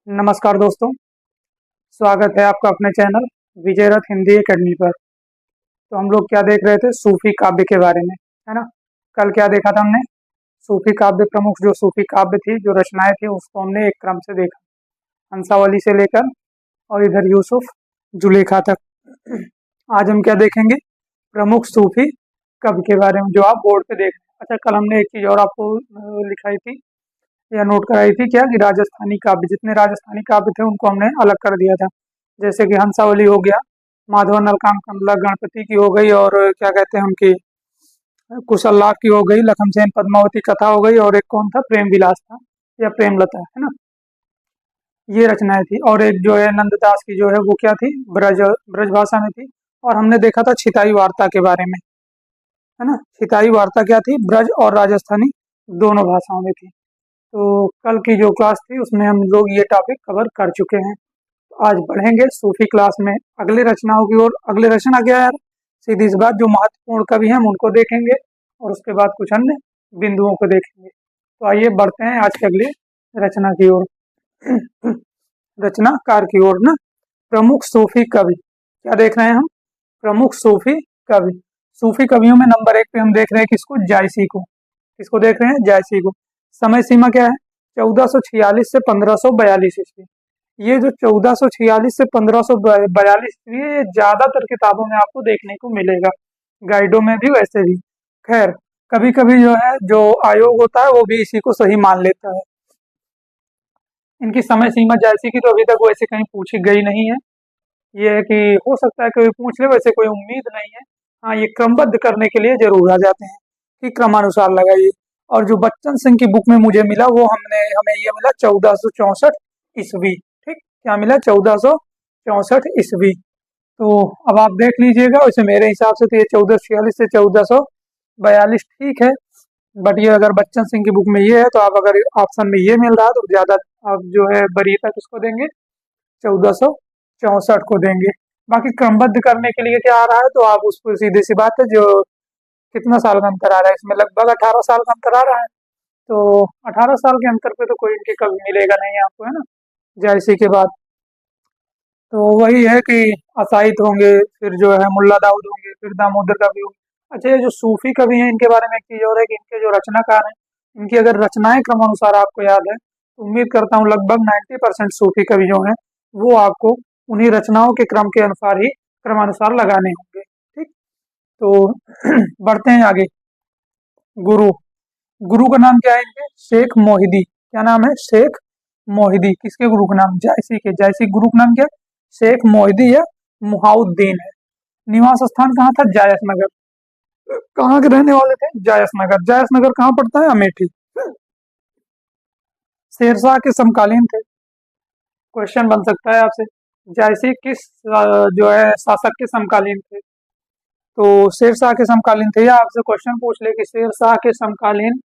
नमस्कार दोस्तों, स्वागत है आपका अपने चैनल विजय रथ हिंदी एकेडमी पर। तो हम लोग क्या देख रहे थे, सूफी काव्य के बारे में, है ना। कल क्या देखा था हमने, सूफी काव्य प्रमुख जो सूफी काव्य थी, जो रचनाएं थी, उसको हमने एक क्रम से देखा, हंसावली से लेकर और इधर यूसुफ जुलेखा तक। आज हम क्या देखेंगे, प्रमुख सूफी कवि के बारे में, जो आप बोर्ड पे देख रहे हैं। अच्छा, कल हमने एक चीज और आपको लिखाई थी या नोट कराई थी क्या, कि राजस्थानी काव्य, जितने राजस्थानी काव्य थे उनको हमने अलग कर दिया था। जैसे कि हंसावली हो गया, माधव नलकाम कंदला गणपति की हो गई, और क्या कहते हैं उनकी, कुशल की हो गई, लखनसेन पद्मावती कथा हो गई, और एक कौन था, प्रेम विलास था या प्रेमलता, है ना। ये रचनाएं थी। और एक जो है नंददास की जो है वो क्या थी, ब्रज ब्रज भाषा में थी। और हमने देखा था छिताई वार्ता के बारे में, है ना। छिताई वार्ता क्या थी, ब्रज और राजस्थानी दोनों भाषाओं में थी। तो कल की जो क्लास थी उसमें हम लोग ये टॉपिक कवर कर चुके हैं। तो आज बढ़ेंगे सूफी क्लास में अगली रचनाओं की ओर। अगली रचना क्या है यार, सीधी सी बात, जो महत्वपूर्ण कवि हैं हम उनको देखेंगे और उसके बाद कुछ अन्य बिंदुओं को देखेंगे। तो आइए बढ़ते हैं आज की अगली रचना की ओर। रचनाकार की ओर ना, प्रमुख सूफी कवि क्या देख रहे हैं हम, प्रमुख सूफी कवि। सूफी कवियों में नंबर एक पे हम देख रहे हैं किसको, जायसी को। किसको देख रहे हैं, जायसी को। समय सीमा क्या है, 1446 से 1542 ईस्वी। ये जो 1446 से 1542 ईस्वी है, ये ज्यादातर किताबों में आपको देखने को मिलेगा, गाइडों में भी वैसे भी। खैर, कभी कभी जो है, जो आयोग होता है वो भी इसी को सही मान लेता है। इनकी समय सीमा जायसी की तो अभी तक वैसे कहीं पूछी गई नहीं है। ये है कि हो सकता है कोई पूछ ले, वैसे कोई उम्मीद नहीं है। हाँ, ये क्रमबद्ध करने के लिए जरूर आ जाते हैं कि क्रमानुसार लगाइए। और जो बच्चन सिंह की बुक में मुझे मिला, वो हमें ये मिला 1464 ईस्वी। ठीक, क्या मिला, 1464 ईस्वी। तो अब आप देख लीजिएगा, वैसे मेरे हिसाब से तो ये 1446 से 1442 ठीक है। बट ये अगर बच्चन सिंह की बुक में ये है, तो आप अगर ऑप्शन में ये मिल रहा है तो ज्यादा आप जो है वरीयता किसको देंगे, 1464 को देंगे। बाकी क्रमबद्ध करने के लिए क्या आ रहा है, तो आप उसको सीधी सी बात है, जो कितना साल का अंतर आ रहा है इसमें, लगभग 18 साल का अंतर आ रहा है। तो 18 साल के अंतर पे तो कोई इनके कभी मिलेगा नहीं आपको, है ना, जायसी के बाद। तो वही है कि असाइद होंगे, फिर जो है मुल्ला दाऊद होंगे, फिर दामोदर कवि होंगे। अच्छा, ये जो सूफी कवि हैं इनके बारे में एक चीज और है कि इनके जो रचनाकार हैं, इनकी अगर रचनाएं क्रमानुसार आपको याद है, तो उम्मीद करता हूँ लगभग 90% सूफी कवि जो हैं वो आपको उन्हीं रचनाओं के क्रम के अनुसार ही क्रमानुसार लगाने होंगे। ठीक, तो बढ़ते हैं आगे। गुरु, गुरु का नाम क्या है इनके, शेख मोहिदी। क्या नाम है, शेख मोहिदी। किसके गुरु का नाम, जायसी के। जायसी गुरु का नाम क्या, शेख मोहिदी या मुहाउद्दीन है। निवास स्थान कहाँ था, जायस नगर। कहाँ के रहने वाले थे, जायस नगर। जायस नगर कहाँ पड़ता है, अमेठी। शेरशाह के समकालीन थे। क्वेश्चन बन सकता है आपसे, जायसी किस जो है शासक के समकालीन थे। तो शेरशाह के समकालीन थे, या आपसे क्वेश्चन पूछ ले कि शेरशाह के समकालीन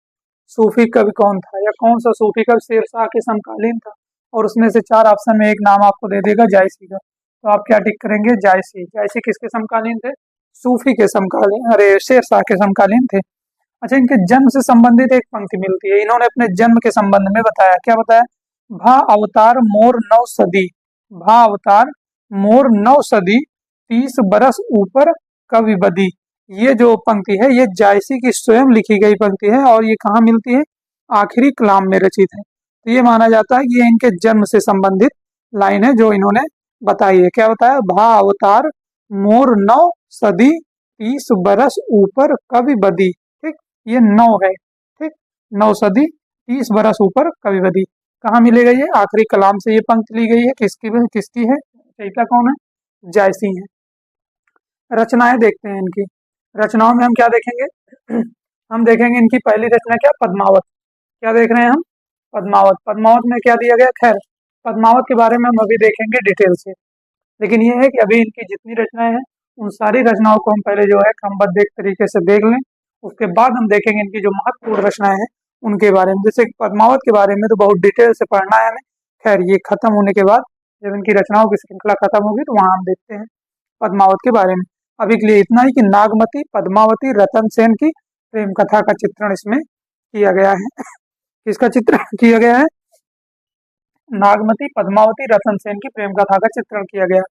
सूफी कवि कौन था, या कौन सा सूफी कवि शेरशाह के समकालीन था, और उसमें से 4 ऑप्शन में एक नाम आपको दे देगा जायसी का, तो आप क्या टिक करेंगे, जायसी। जायसी किसके समकालीन थे, सूफी के समकालीन, अरे शेरशाह के समकालीन थे। अच्छा, इनके जन्म से संबंधित एक पंक्ति मिलती है, इन्होंने अपने जन्म के संबंध में बताया, क्या बताया, भा अवतार मोर 9 सदी, भा अवतार मोर 9 सदी, 30 बरस ऊपर कवि बदी। ये जो पंक्ति है, ये जायसी की स्वयं लिखी गई पंक्ति है, और ये कहाँ मिलती है, आखिरी कलाम में रचित है। तो ये माना जाता है कि ये इनके जन्म से संबंधित लाइन है जो इन्होंने बताई है। क्या बताया, भा अवतार मोर 9 सदी, 30 बरस ऊपर कवि बदी। ठीक, ये 9 है। ठीक, 9 सदी, 30 बरस ऊपर कवि बदी। कहाँ मिलेगा, ये आखिरी कलाम से ये पंक्ति ली गई है। किसकी है, रचयिता कौन है, जायसी है। रचनाएं देखते हैं इनकी। रचनाओं में हम क्या देखेंगे, हम देखेंगे इनकी पहली रचना क्या, पद्मावत। क्या देख रहे हैं हम, पद्मावत। पद्मावत में क्या दिया गया, खैर पद्मावत के बारे में हम अभी देखेंगे डिटेल से। लेकिन ये है कि अभी इनकी जितनी रचनाएं हैं, उन सारी रचनाओं को हम पहले जो है क्रमबद्ध एक तरीके से देख लें। उसके बाद हम देखेंगे इनकी जो महत्वपूर्ण रचनाएं हैं उनके बारे में। जैसे पद्मावत के बारे में तो बहुत डिटेल से पढ़ना है हमें। खैर, ये खत्म होने के बाद, जब इनकी रचनाओं की श्रृंखला खत्म होगी, तो वहां हम देखते हैं पद्मावत के बारे में। अभी के लिए इतना ही कि नागमती, पद्मावती, रतन सेन की प्रेम कथा का चित्रण इसमें किया गया है। किसका चित्रण किया गया है, नागमती, पद्मावती, रतन सेन की प्रेम कथा का चित्रण किया गया।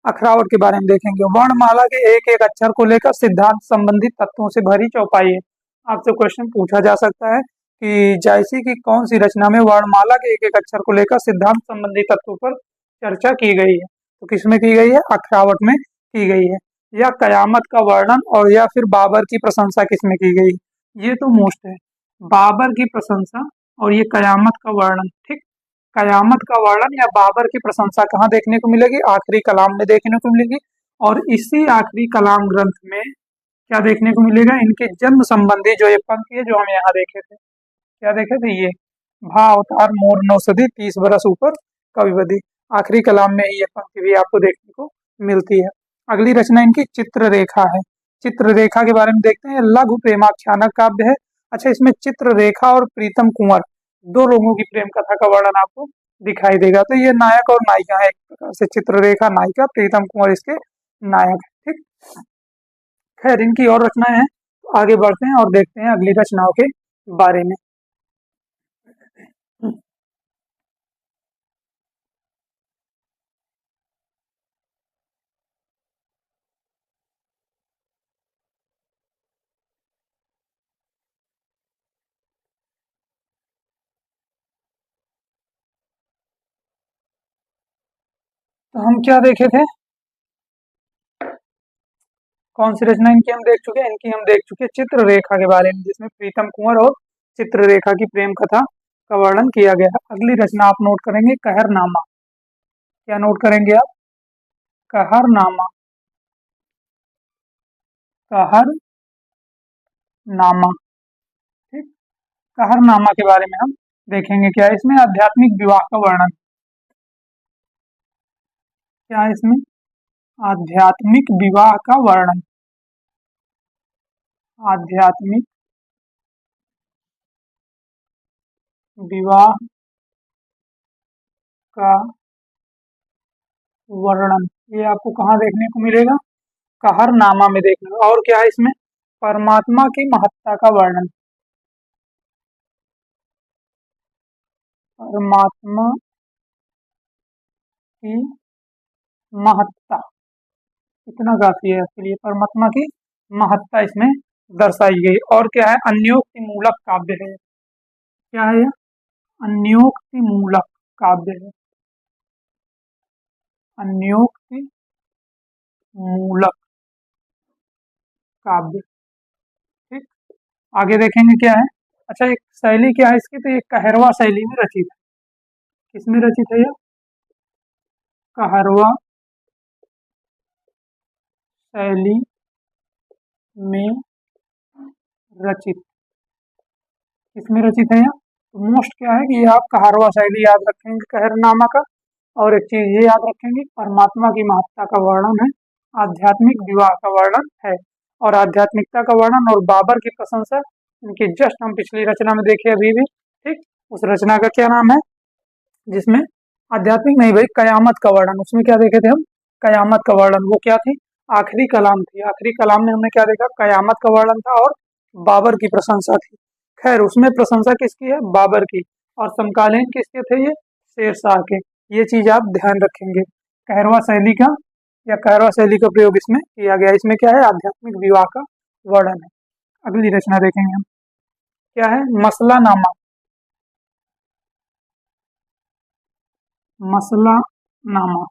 अखरावट के बारे में देखेंगे। वर्णमाला के एक एक अक्षर को लेकर सिद्धांत संबंधित तत्वों से भरी चौपाई है। आपसे क्वेश्चन पूछा जा सकता है कि जायसी की कौन सी रचना में वर्णमाला के एक एक अक्षर को लेकर सिद्धांत संबंधी तत्वों पर चर्चा की गई है? तो किसमें की गई है? अखरावट में की गई है। या कयामत का वर्णन और या फिर बाबर की प्रशंसा किसमें की गई? ये तो मोस्ट है, बाबर की प्रशंसा और ये कयामत का वर्णन। ठीक, कयामत का वर्णन या बाबर की प्रशंसा कहाँ देखने को मिलेगी? आखिरी कलाम में देखने को मिलेगी। और इसी आखिरी कलाम ग्रंथ में क्या देखने को मिलेगा? इनके जन्म संबंधी जो ये पंक्ति है जो हम यहाँ देखे थे, क्या देखे थे? ये भा अवतार मोर नौसदी 30 बरस ऊपर कविवदी, आखिरी कलाम में ही ये पंक्ति भी आपको देखने को मिलती है। अगली रचना इनकी चित्ररेखा है। चित्ररेखा के बारे में देखते हैं। लघु प्रेमाख्यानक काव्य है। अच्छा, इसमें चित्ररेखा और प्रीतम कुंवर दो लोगों की प्रेम कथा का वर्णन आपको दिखाई देगा। तो ये नायक और नायिका है एक प्रकार से। चित्ररेखा नायिका, प्रीतम कुंवर इसके नायक है। ठीक, खैर इनकी और रचनाएं हैं। तो आगे बढ़ते हैं और देखते हैं अगली रचनाओं के बारे में। तो हम क्या देखे थे? कौन सी रचना इनकी हम देख चुके हैं? इनकी हम देख चुके हैं चित्ररेखा के बारे में, जिसमें प्रीतम कुंवर और चित्ररेखा की प्रेम कथा का वर्णन किया गया है। अगली रचना आप नोट करेंगे, कहरनामा। क्या नोट करेंगे आप? कहरनामा। कहरनामा। ठीक, कहरनामा के बारे में हम देखेंगे। क्या है इसमें? आध्यात्मिक विवाह का वर्णन। क्या है इसमें? आध्यात्मिक विवाह का वर्णन। आध्यात्मिक विवाह का वर्णन, ये आपको कहाँ देखने को मिलेगा? कहरनामा में देखने को। और क्या है इसमें? परमात्मा की महत्ता का वर्णन। परमात्मा की महत्ता, इतना काफी है आपके लिए। परमात्मा की महत्ता इसमें दर्शाई गई। और क्या है? अन्योक्ति मूलक काव्य है। क्या है यह? अन्योक्ति मूलक काव्य है। अन्योक्ति मूलक काव्य। ठीक, आगे देखेंगे क्या है। अच्छा, एक शैली क्या है इसकी? तो ये कहरवा शैली में रचित है। किसमें रचित है ये? कहरवा शैली में रचित। किसमें रचित है यह? तो मोस्ट क्या है कि ये आप कहरवा शैली याद रखेंगे कहरनामा का। और एक चीज ये याद रखेंगे, परमात्मा की महत्ता का वर्णन है, आध्यात्मिक विवाह का वर्णन है। और आध्यात्मिकता का वर्णन और बाबर की प्रशंसा, इनकी जस्ट हम पिछली रचना में देखे अभी भी। ठीक, उस रचना का क्या नाम है जिसमें आध्यात्मिक नहीं भाई, कयामत का वर्णन। उसमें क्या देखे थे हम? कयामत का वर्णन। वो क्या थी? आखिरी कलाम थी। आखिरी कलाम में हमने क्या देखा? कयामत का वर्णन था और बाबर की प्रशंसा थी। खैर उसमें प्रशंसा किसकी है? बाबर की। और समकालीन किसके थे ये? शेरशाह के। ये चीज आप ध्यान रखेंगे। कहरवा शैली का या कहरवा शैली का प्रयोग इसमें किया गया। इसमें क्या है? आध्यात्मिक विवाह का वर्णन है। अगली रचना देखेंगे हम। क्या है? मसला नामा। मसला नामा।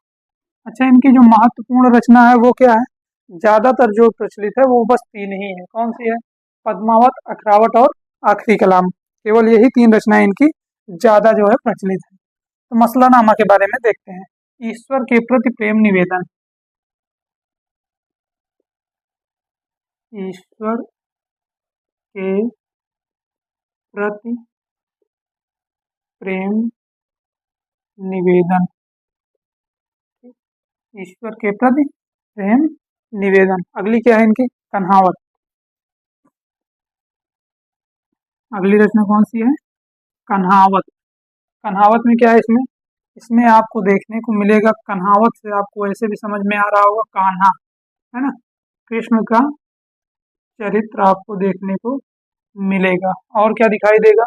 अच्छा, इनकी जो महत्वपूर्ण रचना है वो क्या है? ज्यादातर जो प्रचलित है वो बस तीन ही है। कौन सी है? पद्मावत, अखरावट और आखिरी कलाम। केवल यही तीन रचनाएं इनकी ज्यादा जो है प्रचलित है। तो मसलानामा के बारे में देखते हैं। ईश्वर के प्रति प्रेम निवेदन। ईश्वर के प्रति प्रेम निवेदन। ईश्वर के प्रति प्रेम निवेदन। अगली क्या है इनकी? कन्हावत। अगली रचना कौन सी है? कन्हावत। कन्हावत में क्या है इसमें? इसमें आपको देखने को मिलेगा, कन्हावत से आपको ऐसे भी समझ में आ रहा होगा कान्हा, है ना, कृष्ण का चरित्र आपको देखने को मिलेगा। और क्या दिखाई देगा?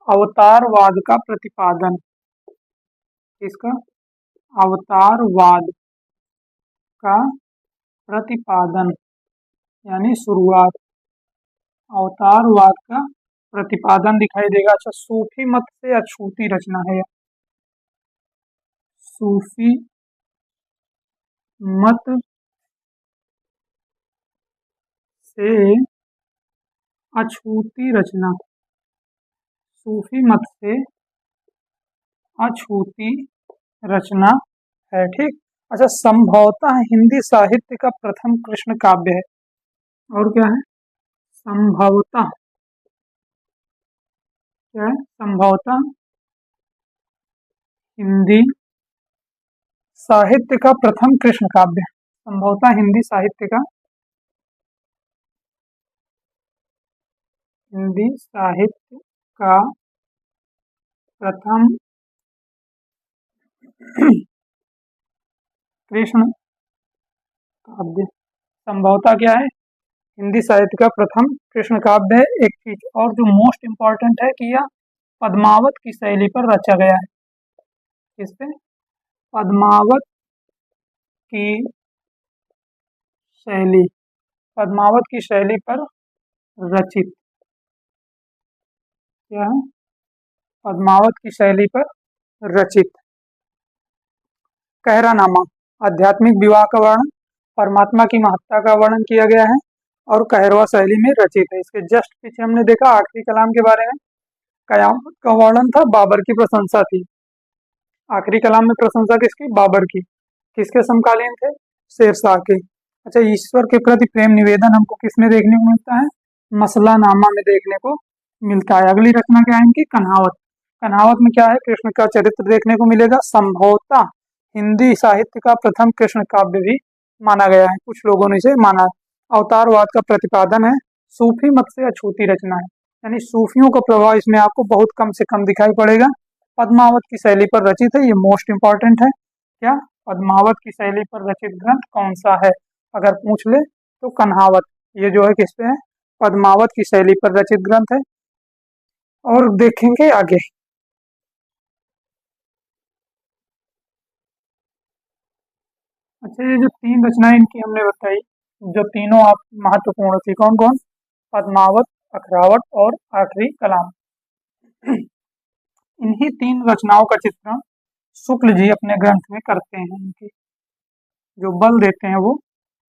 अवतारवाद का प्रतिपादन। इसका अवतारवाद का प्रतिपादन यानी शुरुआत, अवतारवाद का प्रतिपादन दिखाई देगा। अच्छा, सूफी मत से अछूती रचना है, सूफी मत से अछूती रचना, सूफी मत से अछूती रचना है, ठीक। अच्छा, संभवतः हिंदी साहित्य का प्रथम कृष्ण काव्य है। और क्या है? संभवतः, क्या है? संभवतः हिंदी साहित्य का प्रथम कृष्ण काव्य, संभवतः हिंदी साहित्य का, हिंदी साहित्य का प्रथम कृष्ण काव्य, संभवतः क्या है? हिंदी साहित्य का प्रथम कृष्ण काव्य है। एक चीज और जो मोस्ट इम्पोर्टेंट है कि यह पद्मावत की शैली पर रचा गया है। किस पे? पद्मावत की शैली, पद्मावत की शैली पर रचित, क्या है? पद्मावत की शैली पर रचित। कहरानामा, आध्यात्मिक विवाह का वर्णन, परमात्मा की महत्ता का वर्णन किया गया है और कहरवा शैली में रचित है। इसके जस्ट पीछे हमने देखा आखिरी कलाम के बारे में, कयामत का वर्णन था, बाबर की प्रशंसा थी। आखिरी कलाम में प्रशंसा किसकी? बाबर की। किसके समकालीन थे? शेरशाह के। अच्छा, ईश्वर के प्रति प्रेम निवेदन हमको किसमें देखने को मिलता है? मसला नामा में देखने को मिलता है। अगली रचना क्या है इनकी? कन्हावत। कन्हावत में क्या है? कृष्ण का चरित्र देखने को मिलेगा। संभवतः हिंदी साहित्य का प्रथम कृष्ण काव्य भी माना गया है, कुछ लोगों ने इसे माना है। अवतारवाद का प्रतिपादन है, सूफी मत से अछूती रचना है, यानी सूफियों का प्रभाव इसमें आपको बहुत कम से कम दिखाई पड़ेगा। पद्मावत की शैली पर रचित है, ये मोस्ट इंपॉर्टेंट है। क्या? पद्मावत की शैली पर रचित ग्रंथ कौन सा है? अगर पूछ ले तो कन्हावत, ये जो है किस पे है? पद्मावत की शैली पर रचित ग्रंथ है। और देखेंगे आगे। अच्छा, ये जो तीन रचनाएं इनकी हमने बताई, जो तीनों आप महत्वपूर्ण थी, कौन कौन? पद्मावत, अखरावत और आखिरी कलाम। इन्हीं तीन रचनाओं का चित्रण शुक्ल जी अपने ग्रंथ में करते हैं। इनके जो बल देते हैं वो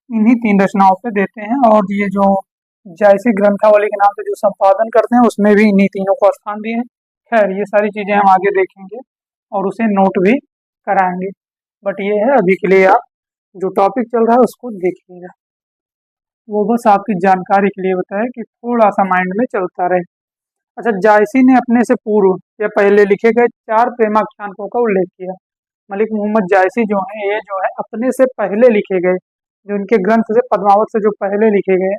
इन्हीं तीन रचनाओं पे देते हैं। और ये जो जायसी ग्रंथावली के नाम से जो संपादन करते हैं उसमें भी इन्हीं तीनों को स्थान दिए हैं। खैर, ये सारी चीजें हम आगे देखेंगे और उसे नोट भी कराएंगे, बट ये है अभी के लिए आप जो टॉपिक चल रहा है उसको देखिएगा। वो बस आपकी जानकारी के लिए बताया कि थोड़ा सा माइंड में चलता रहे। अच्छा, जायसी ने अपने से पूर्व या पहले लिखे गए 4 प्रेमाख्यानों का उल्लेख किया। मलिक मोहम्मद जायसी जो है, ये जो है अपने से पहले लिखे गए, जो इनके ग्रंथ से पद्मावत से जो पहले लिखे गए,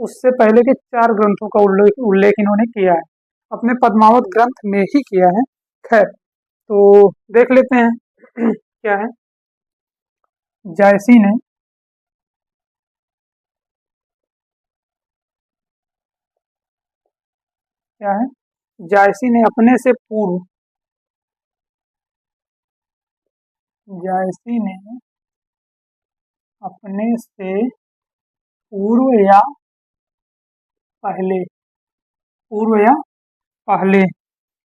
उससे पहले के 4 ग्रंथों का उल्लेख इन्होंने किया है, अपने पद्मावत ग्रंथ में ही किया है। खैर, तो देख लेते हैं क्या है। जायसी ने क्या है? जायसी ने अपने से पूर्व, जायसी ने अपने से पूर्व या पहले, पूर्व या पहले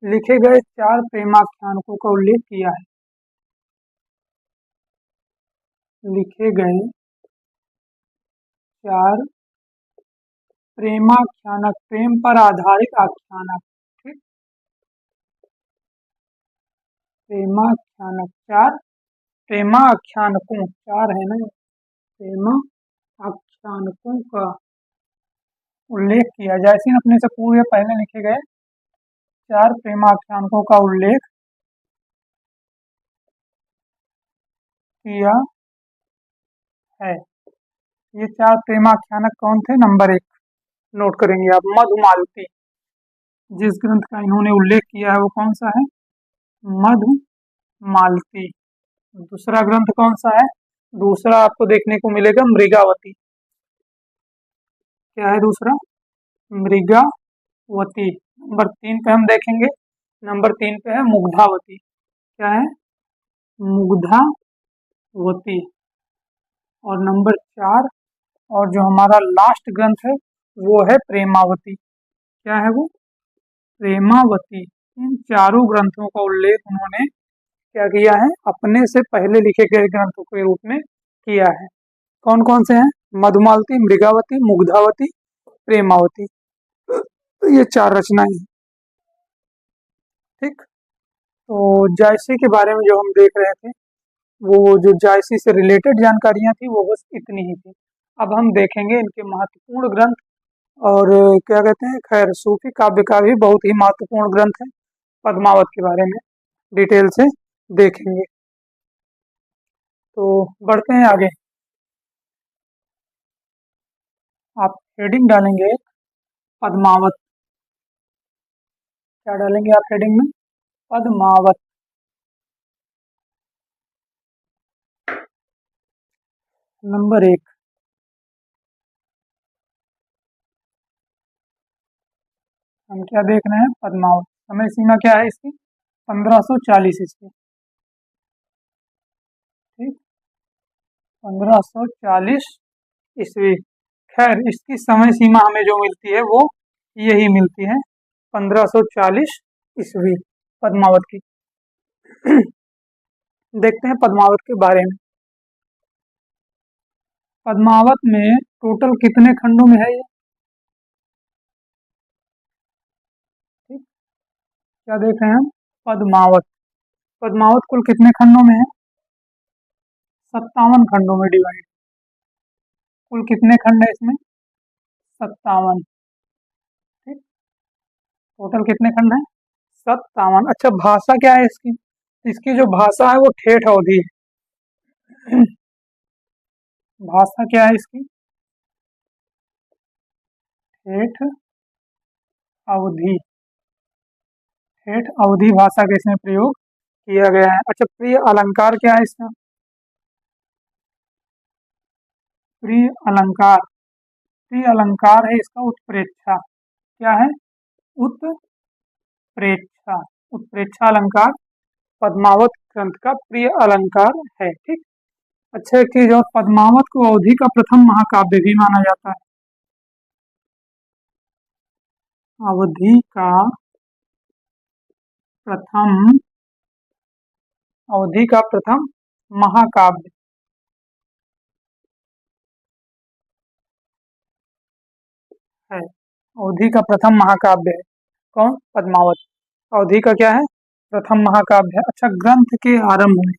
लिखे गए 4 प्रेमाख्यानों का उल्लेख किया है। लिखे गए 4 प्रेमाख्यानक, प्रेम पर आधारित आख्यानक, ठीक। प्रेमाख्यानक, 4 प्रेमाख्यानकों, 4 है ना, प्रेम आख्यानकों का उल्लेख किया। जैसे अपने से पूर्व या पहले लिखे गए 4 प्रेमाख्यानकों का उल्लेख किया है। ये 4 प्रेमाख्यानक कौन थे? नंबर 1 नोट करेंगे आप, मधुमालती। जिस ग्रंथ का इन्होंने उल्लेख किया है वो कौन सा है? मधुमालती। दूसरा ग्रंथ कौन सा है? दूसरा आपको देखने को मिलेगा मृगावती। क्या है दूसरा? मृगावती। नंबर 3 पे हम देखेंगे, नंबर 3 पे है मुग्धावती। क्या है? मुग्धावती। और नंबर 4, और जो हमारा लास्ट ग्रंथ है वो है प्रेमावती। क्या है वो? प्रेमावती। इन चारों ग्रंथों का उल्लेख उन्होंने क्या किया है? अपने से पहले लिखे गए ग्रंथों के रूप में किया है। कौन कौन से हैं? मधुमालती, मृगावती, मुग्धावती, प्रेमावती। तो ये 4 रचनाएं हैं। ठीक। तो जायसी के बारे में जो हम देख रहे थे, वो जो जायसी से रिलेटेड जानकारियां थी वो बस इतनी ही थी। अब हम देखेंगे इनके महत्वपूर्ण ग्रंथ, और क्या कहते हैं, खैर सूफी काव्य का भी बहुत ही महत्वपूर्ण ग्रंथ है, पद्मावत के बारे में डिटेल से देखेंगे। तो बढ़ते हैं आगे। आप हेडिंग डालेंगे पद्मावत। क्या डालेंगे आप हेडिंग में? पद्मावत। नंबर 1, हम क्या देख रहे हैं? पद्मावत। समय सीमा क्या है इसकी? 1540 ईस्वी। ठीक, 1540 ईस्वी। खैर इसकी समय सीमा हमें जो मिलती है वो यही मिलती है, 1540 ईस्वी, पद्मावत की। देखते हैं पद्मावत के बारे में। पद्मावत में टोटल कितने खंडों में है ये? ठीक, क्या देख रहे हैं हम? पद्मावत। पद्मावत कुल कितने खंडों में है? 57 खंडों में डिवाइड। कुल कितने खंड है इसमें? 57। ठीक, टोटल कितने खंड है? 57। अच्छा, भाषा क्या है इसकी? इसकी जो भाषा है वो ठेठ अवधी है। भाषा क्या है इसकी? ठेठ अवधी। ठेठ अवधी भाषा का इसमें प्रयोग किया गया है। अच्छा, प्रिय अलंकार क्या है इसका? प्रिय अलंकार। प्रिय अलंकार है इसका उत्प्रेक्षा। क्या है? उत्प्रेक्षा। उत्प्रेक्षा अलंकार पद्मावत ग्रंथ का प्रिय अलंकार है। ठीक। अच्छा, एक चीज और, पद्मावत को अवधी का प्रथम महाकाव्य भी माना जाता है। अवधी का प्रथम, अवधी का प्रथम महाकाव्य है। अवधी का प्रथम महाकाव्य है कौन? पद्मावत। अवधी का क्या है? प्रथम महाकाव्य है। अच्छा, ग्रंथ के आरंभ में,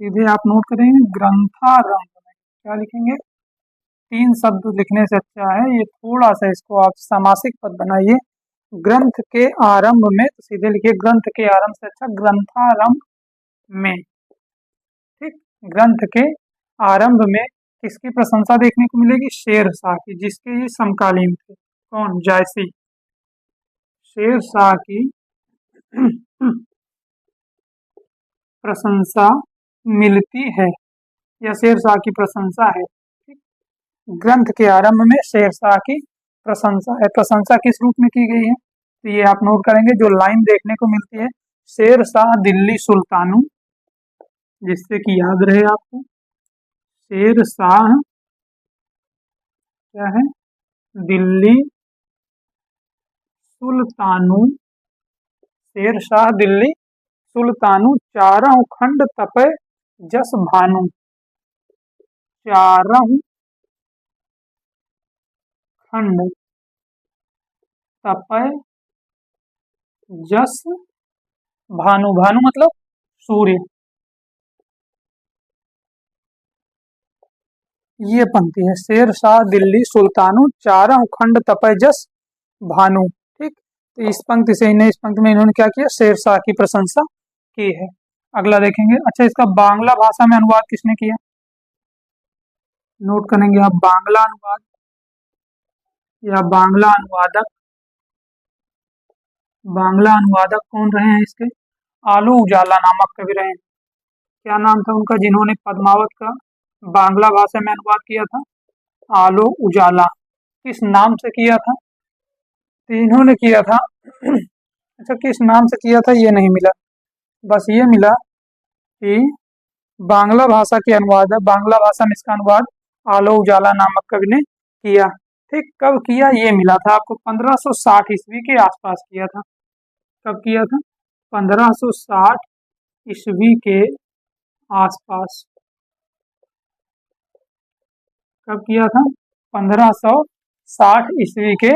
सीधे आप नोट करेंगे ग्रंथारंभ में क्या लिखेंगे? 3 शब्द लिखने से अच्छा है ये थोड़ा सा इसको आप सामासिक पद बनाइए। ग्रंथ के आरंभ में, तो सीधे लिखिए ग्रंथ के आरंभ से अच्छा ग्रंथारंभ में। ठीक, ग्रंथ के आरंभ में किसकी प्रशंसा देखने को मिलेगी? शेरशाह की, जिसके ये समकालीन थे। कौन? जायसी। शेरशाह की प्रशंसा मिलती है, या शेरशाह की प्रशंसा है। ठीक? ग्रंथ के आरंभ में शेरशाह की प्रशंसा है। प्रशंसा किस रूप में की गई है? तो ये आप नोट करेंगे, जो लाइन देखने को मिलती है, शेरशाह दिल्ली सुल्तानु, जिससे कि याद रहे आपको, शेरशाह क्या है? दिल्ली सुल्तानु। शेरशाह दिल्ली सुल्तानु चारहु खंड तपय जस भानु। चारहु खंड तपय जस भानु। भानु मतलब सूर्य। ये पंक्ति है, शेरशाह दिल्ली सुल्तानु चारहु खंड तपय जस भानु। ठीक, तो इस पंक्ति से इन्हें, इस पंक्ति में इन्होंने क्या किया? शेरशाह की प्रशंसा की है। अगला देखेंगे। अच्छा, इसका बांग्ला भाषा में अनुवाद किसने किया? नोट करेंगे आप, बांग्ला अनुवाद या बांग्ला अनुवादक। बांग्ला अनुवादक कौन रहे हैं इसके? आलू उजाला नामक कवि रहे हैं। क्या नाम था उनका जिन्होंने पद्मावत का बांग्ला भाषा में अनुवाद किया था? आलो उजाला। किस नाम से किया था? तो इन्होंने किया था। अच्छा, किस नाम से किया था ये नहीं मिला, बस ये मिला कि बांग्ला भाषा के अनुवाद है, बांग्ला भाषा में इसका अनुवाद आलो उजाला नामक कवि ने किया। ठीक, कब किया ये मिला था आपको, 1560 ईस्वी के आसपास किया था। कब किया था? 1560 ईस्वी के आसपास। कब किया था? 1560 ईस्वी के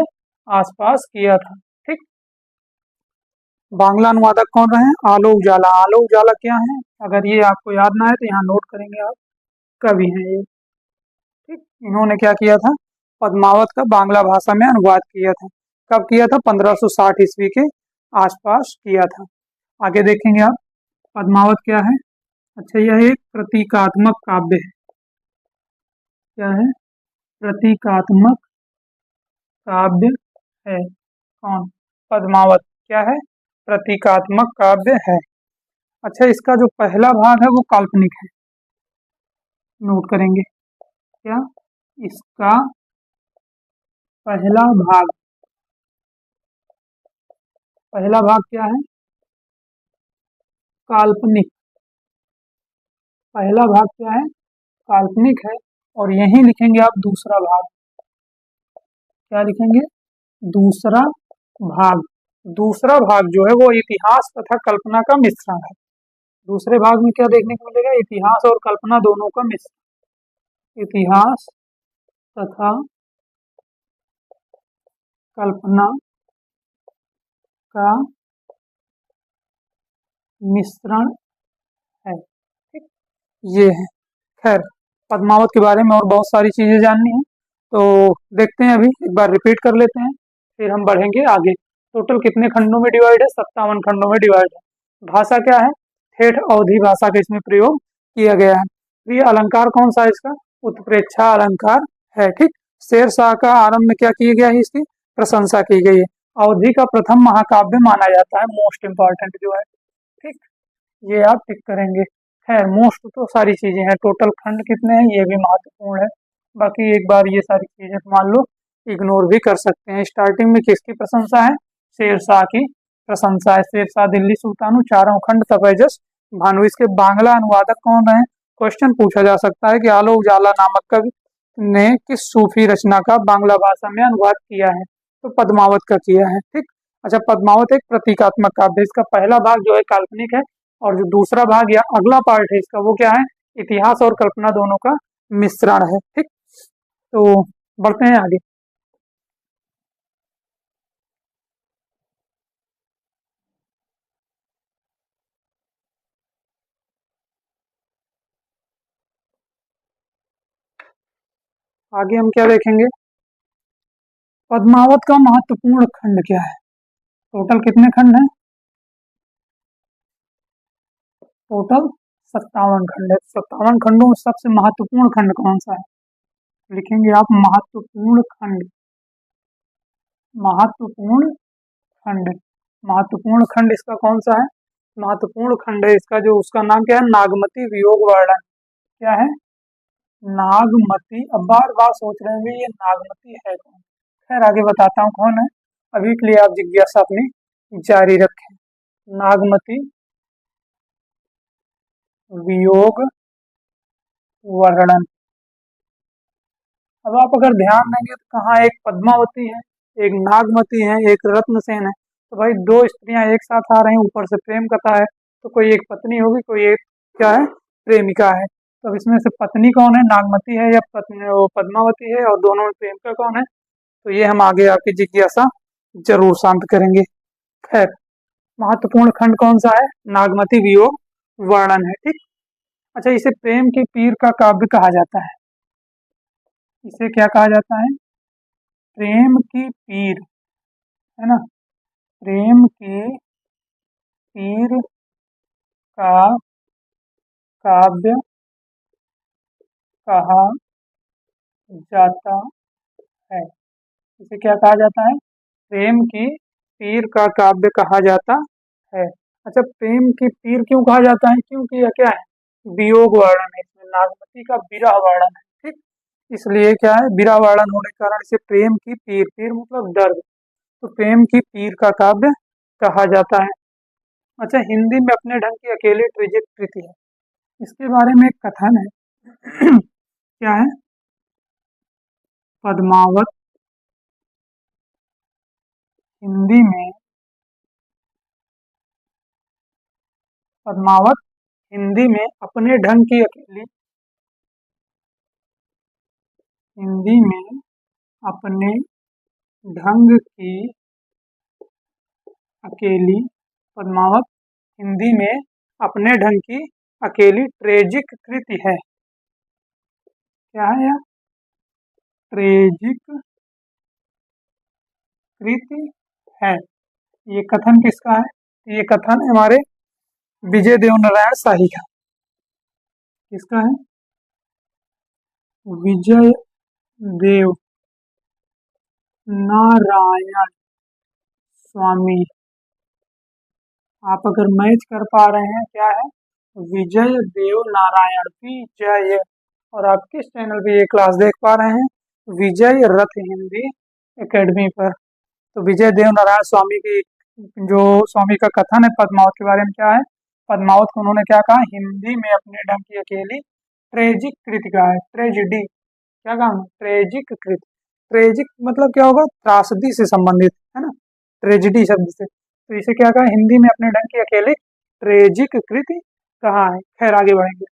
आसपास किया था। ठीक, बांग्ला अनुवादक कौन रहे? आलो उजाला। आलो उजाला क्या है? अगर ये आपको याद ना है तो यहाँ नोट करेंगे आप, कवि हैं ये। ठीक, इन्होंने क्या किया था? पद्मावत का बांग्ला भाषा में अनुवाद किया था। कब किया था? 1560 ईस्वी के आसपास किया था। आगे देखेंगे आप, पद्मावत क्या है? अच्छा, यह एक प्रतीकात्मक काव्य है। क्या है? प्रतीकात्मक काव्य है। कौन? पद्मावत क्या है? प्रतीकात्मक काव्य है। अच्छा, इसका जो पहला भाग है वो काल्पनिक है। नोट करेंगे क्या? इसका पहला भाग, पहला भाग क्या है? काल्पनिक। पहला भाग क्या है? काल्पनिक है। और यहीं लिखेंगे आप दूसरा भाग। क्या लिखेंगे? दूसरा भाग। दूसरा भाग जो है वो इतिहास तथा कल्पना का मिश्रण है। दूसरे भाग में क्या देखने को मिलेगा? इतिहास और कल्पना दोनों का मिश्रण। इतिहास तथा कल्पना का मिश्रण है। ठीक, ये है। खैर, पद्मावत के बारे में और बहुत सारी चीजें जाननी है, तो देखते हैं, अभी एक बार रिपीट कर लेते हैं, फिर हम बढ़ेंगे आगे। टोटल कितने खंडों में डिवाइड है? 57 खंडों में डिवाइड है। भाषा क्या है? ठेठ अवधी भाषा का इसमें प्रयोग किया गया है। ये अलंकार कौन सा है इसका? उत्प्रेक्षा अलंकार है। ठीक, शेरशाह का आरंभ में क्या किया गया है? इसकी प्रशंसा की गई है। अवधि का प्रथम महाकाव्य माना जाता है, मोस्ट इम्पॉर्टेंट जो है। ठीक, ये आप टिक करेंगे। खैर, मोस्ट तो सारी चीजें हैं, टोटल खंड कितने हैं ये भी महत्वपूर्ण है। बाकी एक बार ये सारी चीजें मान लो इग्नोर भी कर सकते हैं। स्टार्टिंग में किसकी प्रशंसा है? शेरशाह की प्रशंसा है। शेरशाह दिल्ली सुल्तानु चारों खंड तपेजस भानु। इसके बांग्ला अनुवादक कौन रहे? क्वेश्चन पूछा जा सकता है कि आलो उजाला नामक कवि ने किस सूफी रचना का बांग्ला भाषा में अनुवाद किया है? तो पद्मावत का किया है। ठीक, अच्छा, पद्मावत एक प्रतीकात्मक काव्य है। इसका पहला भाग जो है काल्पनिक है, और जो दूसरा भाग या अगला पार्ट है इसका वो क्या है? इतिहास और कल्पना दोनों का मिश्रण है। ठीक, तो बढ़ते हैं आगे। आगे हम क्या देखेंगे? पद्मावत का महत्वपूर्ण खंड क्या है? टोटल कितने खंड हैं? टोटल 57 खंड है। 57 खंडों में सबसे महत्वपूर्ण खंड कौन सा है? लिखेंगे आप महत्वपूर्ण खंड। महत्वपूर्ण खंड। महत्वपूर्ण खंड इसका कौन सा है? महत्वपूर्ण खंड है इसका, जो उसका नाम क्या है? नागमती वियोग वर्णन। क्या है? नागमती। अब बार बार सोच रहे होंगे ये नागमती है कौन? खैर, आगे बताता हूँ कौन है। अभी के लिए आप जिज्ञासा अपनी जारी रखें। नागमती वियोग वर्णन। अब आप अगर ध्यान देंगे तो कहाँ एक पद्मावती है, एक नागमती है, एक रत्नसेन है। तो भाई दो स्त्रियां एक साथ आ रही हैं, ऊपर से प्रेम कथा है, तो कोई एक पत्नी होगी, कोई एक क्या है? प्रेमिका है। तो अब इसमें से पत्नी कौन है? नागमती है या पत्नी वो पद्मावती है? और दोनों में प्रेमिका कौन है? तो ये हम आगे आपकी जिज्ञासा जरूर शांत करेंगे। खैर, महत्वपूर्ण खंड कौन सा है? नागमती वियोग वर्णन है। ठीक, अच्छा, इसे प्रेम के पीर का काव्य कहा जाता है। इसे क्या कहा जाता है? प्रेम की पीर, है ना? प्रेम की पीर का काव्य कहा जाता है। इसे क्या कहा जाता है? प्रेम की पीर का काव्य कहा जाता है। अच्छा, प्रेम की पीर क्यों कहा जाता है? क्योंकि यह क्या है? वियोग वर्णन है, इसमें नागमती का विरह वर्णन है। ठीक, इसलिए क्या है? विरह वर्णन होने के कारण इसे प्रेम की पीर, पीर मतलब दर्द, तो प्रेम की पीर का काव्य कहा जाता है। अच्छा, हिंदी में अपने ढंग की अकेली ट्रेजिक कृति है। इसके बारे में एक कथन है क्या है? पद्मावत हिंदी में पद्मावत हिंदी में अपने ढंग की अकेली हिंदी में अपने ढंग की अकेली पद्मावत हिंदी में अपने ढंग की अकेली ट्रेजिक कृति है। क्या है यह? ट्रेजिक कृति है। ये कथन किसका है? ये कथन हमारे विजय देवनारायण शाही का। किसका है? विजय देव नारायण स्वामी। आप अगर मैच कर पा रहे हैं, क्या है? विजय देव नारायण, विजय। और आप किस चैनल पे ये क्लास देख पा रहे हैं? विजय रथ हिंदी एकेडमी पर। तो विजय देव नारायण स्वामी की जो स्वामी का कथन है पद्मावत के बारे में, क्या है? पद्मावत को उन्होंने क्या कहा? हिंदी में अपने ढंग की अकेली ट्रेजिक कृति कहा है। ट्रेजिडी, क्या कहा? ट्रेजिक कृति। ट्रेजिक मतलब क्या होगा? त्रासदी से संबंधित, है ना? ट्रेजिडी शब्द से। तो इसे क्या कहा? हिंदी में अपने ढंग की अकेली ट्रेजिक कृति कहा है। खैर आगे बढ़ेंगे।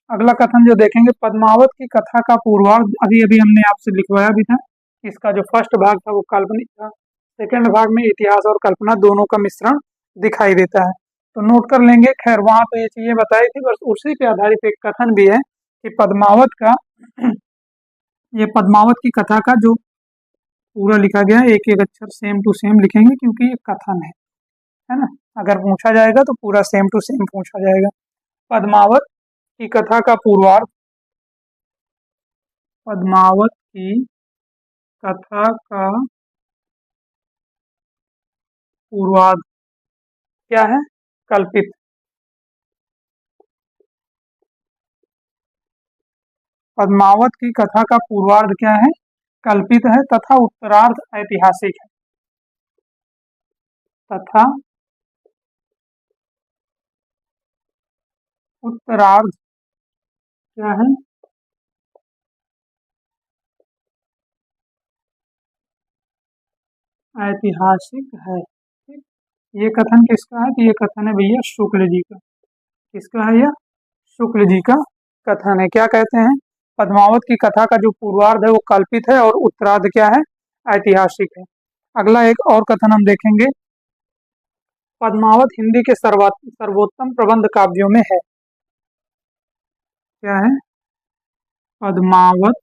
अगला कथन जो देखेंगे, पद्मावत की कथा का पूर्वार्ध अभी अभी हमने आपसे लिखवाया भी था। इसका जो फर्स्ट भाग था वो काल्पनिक था, सेकंड भाग में इतिहास और कल्पना दोनों का मिश्रण दिखाई देता है, तो नोट कर लेंगे। खैर वहां तो ये चीजें बताई थी, बस उसी पे आधारित एक कथन भी है कि पद्मावत का ये पद्मावत की कथा का जो पूरा लिखा गया है, एक एक अक्षर सेम टू सेम लिखेंगे क्योंकि ये कथन है ना? अगर पूछा जाएगा तो पूरा सेम टू सेम पूछा जाएगा। पद्मावत की कथा का पूर्वार्ध, पद्मावत की कथा का पूर्वार्ध क्या है? कल्पित। पद्मावत की कथा का पूर्वार्ध क्या है? कल्पित है तथा उत्तरार्ध ऐतिहासिक है। तथा उत्तरार्ध क्या है? ऐतिहासिक है। ठीक? ये कथन किसका है? कि ये कथन है भैया शुक्ल जी का। किसका है यह? शुक्ल जी का कथन है। क्या कहते हैं? पद्मावत की कथा का जो पूर्वार्ध है वो कल्पित है और उत्तरार्ध क्या है? ऐतिहासिक है। अगला एक और कथन हम देखेंगे, पद्मावत हिंदी के सर्वोत्तम प्रबंध काव्यों में है। क्या है? पद्मावत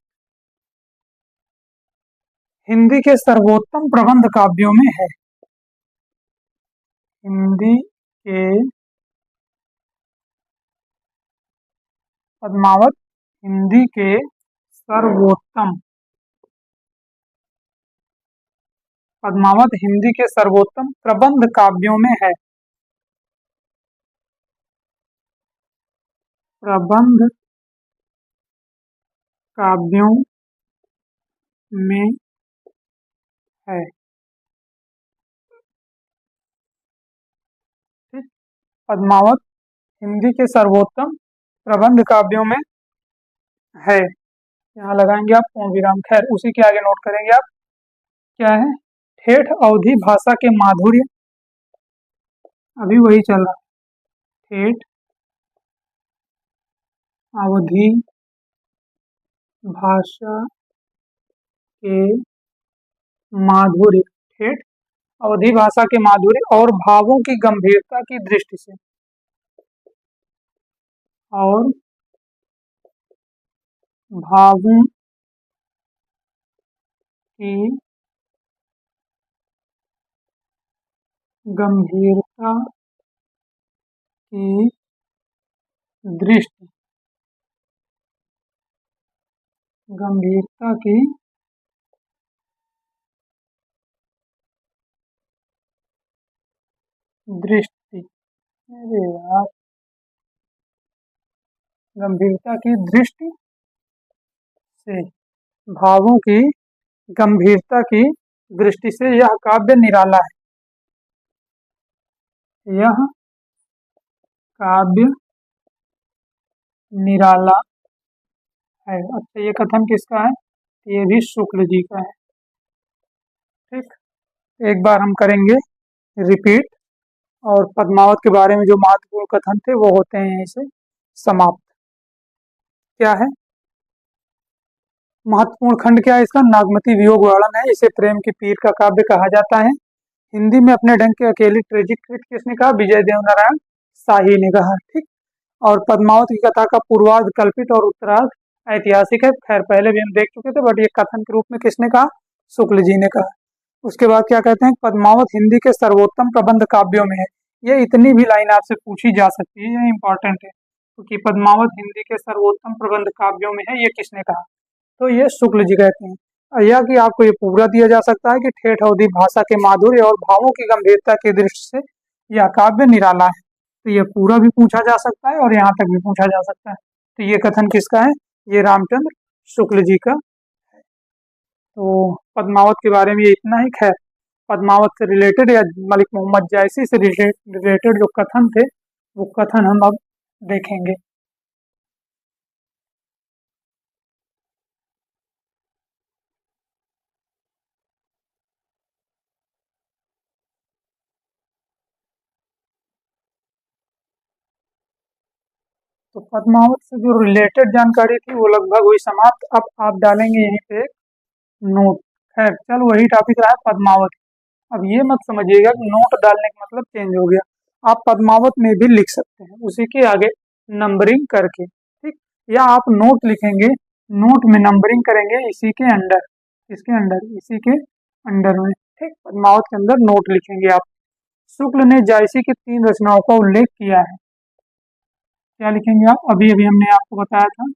हिंदी के सर्वोत्तम प्रबंध काव्यों में है। हिंदी के पद्मावत हिंदी के सर्वोत्तम पद्मावत हिंदी के सर्वोत्तम प्रबंध काव्यों में है। प्रबंध काव्यों में है। ठीक? पद्मावत हिंदी के सर्वोत्तम प्रबंध काव्यों में है। यहाँ लगाएंगे आप पूर्ण विराम। खैर उसी के आगे नोट करेंगे आप, क्या है? ठेठ अवधी भाषा के माधुर्य, अभी वही चल रहा है। ठेठ अवधी भाषा के माधुर्य, ठेठ अवधी भाषा के माधुर्य और भावों की गंभीरता की दृष्टि से, और भावों की गंभीरता की दृष्टि गंभीरता की दृष्टि अरे यार, गंभीरता की दृष्टि से, भावों की गंभीरता की दृष्टि से यह काव्य निराला है। यह काव्य निराला है। अच्छा, ये कथन किसका है? ये भी शुक्ल जी का है। ठीक, एक बार हम करेंगे रिपीट, और पद्मावत के बारे में जो महत्वपूर्ण कथन थे वो होते हैं यहीं से समाप्त। क्या है महत्वपूर्ण खंड? क्या है इसका? नागमती वियोग वर्णन है। इसे प्रेम की पीर का काव्य कहा जाता है। हिंदी में अपने ढंग की अकेली ट्रेजिक कृत किसने कहा? विजय देवनारायण शाही ने कहा। ठीक, और पद्मावत की कथा का पूर्वार्ध कल्पित और उत्तरार्ध ऐतिहासिक है। खैर, पहले भी हम देख चुके थे, बट ये कथन के रूप में किसने कहा? शुक्ल जी ने कहा। उसके बाद क्या कहते हैं? पद्मावत हिंदी के सर्वोत्तम प्रबंध काव्यों में है। ये इतनी भी लाइन आपसे पूछी जा सकती है, ये इंपॉर्टेंट है, क्योंकि पद्मावत हिंदी के सर्वोत्तम प्रबंध काव्यों में है, ये किसने कहा? तो ये शुक्ल जी कहते हैं। और यह कि आपको ये पूरा दिया जा सकता है कि ठेठ अवधि भाषा के माधुर्य और भावों की गंभीरता की दृष्टि से यह काव्य निराला है। तो ये पूरा भी पूछा जा सकता है और यहाँ तक भी पूछा जा सकता है। तो ये कथन किसका है? ये रामचंद्र शुक्ल जी का। तो पद्मावत के बारे में ये इतना ही। खैर, पद्मावत से रिलेटेड या मलिक मोहम्मद जायसी से रिलेटेड जो कथन थे वो कथन हम अब देखेंगे। तो पद्मावत से जो रिलेटेड जानकारी थी वो लगभग हुई समाप्त। अब आप डालेंगे यहीं पे एक नोट। खैर, चल वही टॉपिक रहा पद्मावत। अब ये मत समझिएगा कि नोट डालने का मतलब चेंज हो गया। आप पद्मावत में भी लिख सकते हैं उसी के आगे नंबरिंग करके। ठीक, या आप नोट लिखेंगे, नोट में नंबरिंग करेंगे इसी के अंडर, इसके अंडर, इसी के अंडर में। ठीक, पद्मावत के अंदर नोट लिखेंगे आप। शुक्ल ने जायसी की 3 रचनाओं का उल्लेख किया है। क्या लिखेंगे आप? अभी अभी हमने आपको बताया था,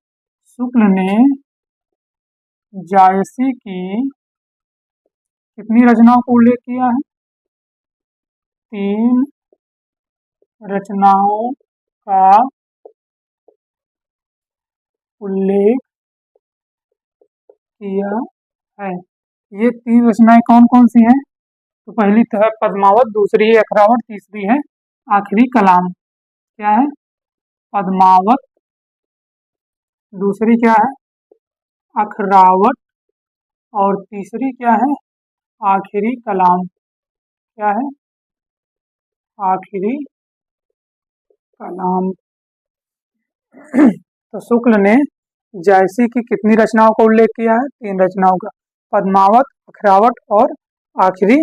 शुक्ल ने जायसी की कितनी रचनाओं का उल्लेख किया है? 3 रचनाओं का उल्लेख किया है। ये 3 रचनाएं कौन कौन सी हैं? तो पहली तो है पद्मावत, दूसरी है अखरावत, तीसरी है आखिरी कलाम। क्या है? पद्मावत, दूसरी क्या है? अखरावत, और तीसरी क्या है? आखिरी कलाम। क्या है? आखिरी कलाम। तो शुक्ल ने जायसी की कितनी रचनाओं का उल्लेख किया है? 3 रचनाओं का, पद्मावत, अखरावत और आखिरी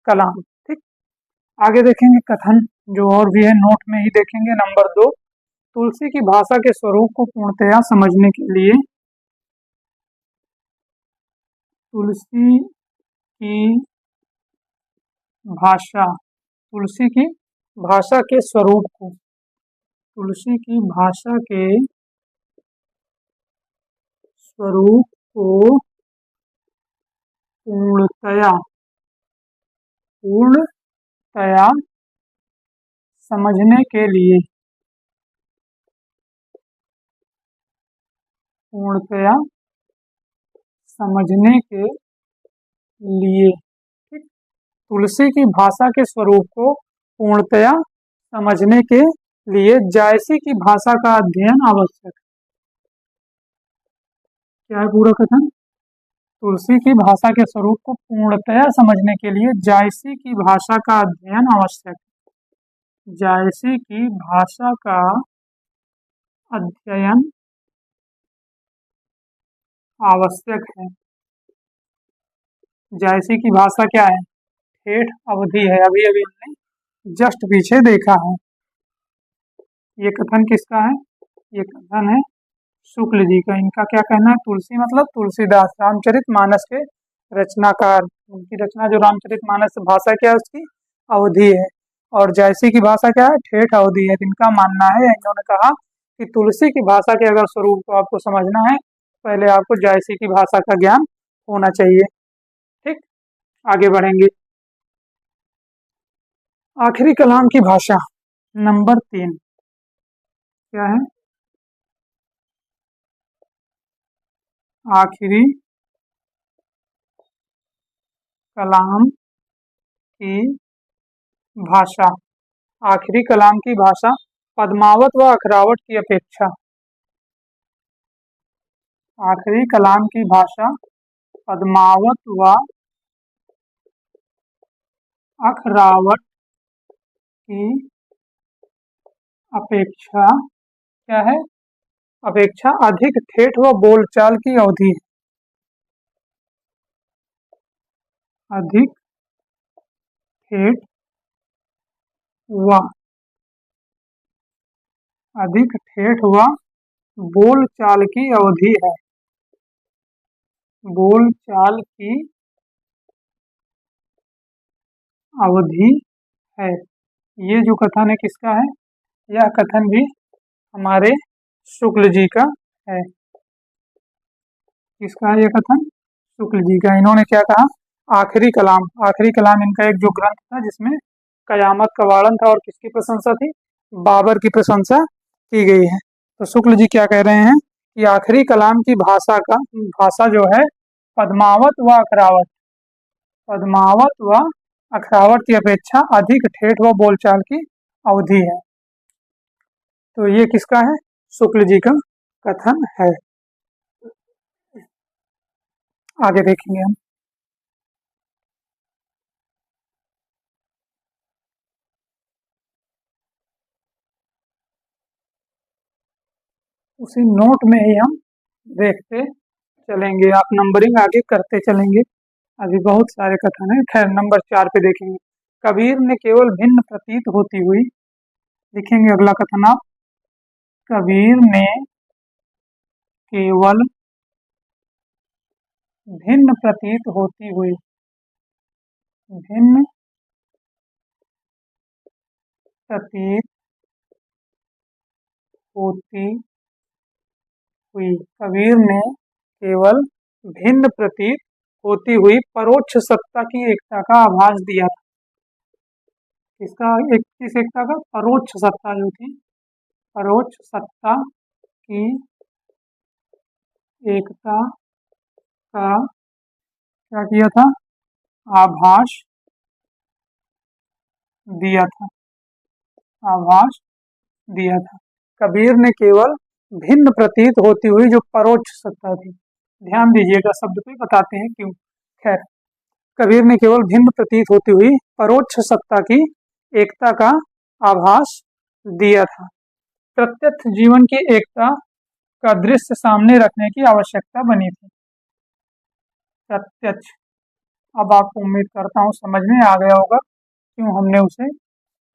कलाम। ठीक, आगे देखेंगे कथन जो और भी है, नोट में ही देखेंगे। नंबर 2, तुलसी की भाषा के स्वरूप को पूर्णतया समझने के लिए तुलसी की भाषा, तुलसी की भाषा के स्वरूप को, तुलसी की भाषा के स्वरूप को पूर्णतया पूर्णतया समझने के लिए, पूर्णतया समझने के लिए, ठीक, तुलसी की भाषा के स्वरूप को पूर्णतया समझने के लिए जायसी की भाषा का अध्ययन आवश्यक है। क्या है पूरा कथन? तुलसी की भाषा के स्वरूप को पूर्णतया समझने के लिए जायसी की भाषा का अध्ययन आवश्यक है। जायसी की भाषा का अध्ययन आवश्यक है। जायसी की भाषा क्या है? ठेठ अवधि है। अभी अभी हमने जस्ट पीछे देखा है। ये कथन किसका है? ये कथन है शुक्ल जी का। इनका क्या कहना है? तुलसी मतलब तुलसीदास, रामचरितमानस के रचनाकार। उनकी रचना जो रामचरितमानस भाषा क्या है? उसकी अवधि है। और जायसी की भाषा क्या है? ठेठ अवधि है। इनका मानना है, इन्होंने कहा कि तुलसी की भाषा के अगर स्वरूप को आपको समझना है, पहले आपको जायसी की भाषा का ज्ञान होना चाहिए। ठीक, आगे बढ़ेंगे। आखिरी कलाम की भाषा, नंबर 3, क्या है? आखिरी कलाम की भाषा, आखिरी कलाम की भाषा पद्मावत व अखरावत की अपेक्षा आखिरी कलाम की भाषा पद्मावत व अखरावत की अपेक्षा क्या है? अपेक्षा अधिक ठेठ व बोलचाल की अवधि है। अधिक ठेठ व अधिक ठेठ व बोलचाल की अवधि है। बोलचाल की अवधि है। ये जो कथन है किसका है? यह कथन भी हमारे शुक्ल जी का है। किसका है ये कथन? शुक्ल जी का। इन्होंने क्या कहा? आखिरी कलाम इनका एक जो ग्रंथ था जिसमें कयामत का वर्णन था और किसकी प्रशंसा थी? बाबर की प्रशंसा की गई है। तो शुक्ल जी क्या कह रहे हैं कि आखिरी कलाम की भाषा जो है पद्मावत व अखरावत की अपेक्षा अधिक ठेठ व बोलचाल की अवधि है। तो ये किसका है? शुक्ल जी का कथन है। आगे देखेंगे हम। उसी नोट में ही हम देखते चलेंगे। आप नंबरिंग आगे करते चलेंगे। अभी बहुत सारे कथन है। खैर नंबर 4 पे देखेंगे। कबीर ने केवल भिन्न प्रतीत होती हुई, लिखेंगे अगला कथन आप। कबीर ने केवल भिन्न प्रतीत होती हुई, भिन्न प्रतीत होती हुई। कबीर ने केवल भिन्न प्रतीत होती हुई परोक्ष सत्ता की एकता का आभास दिया था। किस एकता का? परोक्ष सत्ता जो थी, परोक्ष सत्ता की एकता का क्या किया था? आभास दिया था। आभास दिया था। कबीर ने केवल भिन्न प्रतीत होती हुई जो परोक्ष सत्ता थी, ध्यान दीजिएगा शब्द पे, बताते हैं क्यों। खैर, कबीर ने केवल भिन्न प्रतीत होती हुई परोक्ष सत्ता की एकता का आभास दिया था। प्रत्यक्ष जीवन की एकता का दृश्य सामने रखने की आवश्यकता बनी थी। प्रत्यक्ष, अब आपको उम्मीद करता हूँ समझ में आ गया होगा क्यों हमने उसे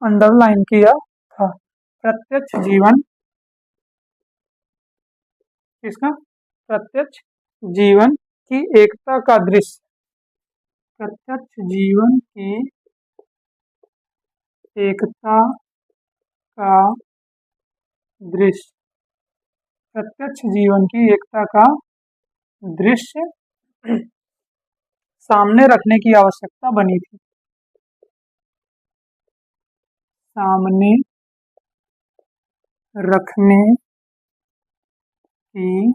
अंडरलाइन किया था। प्रत्यक्ष जीवन किसका? प्रत्यक्ष जीवन की एकता का दृश्य, प्रत्यक्ष जीवन की एकता का दृश्य, प्रत्यक्ष जीवन की एकता का दृश्य सामने रखने की आवश्यकता बनी थी। सामने रखने की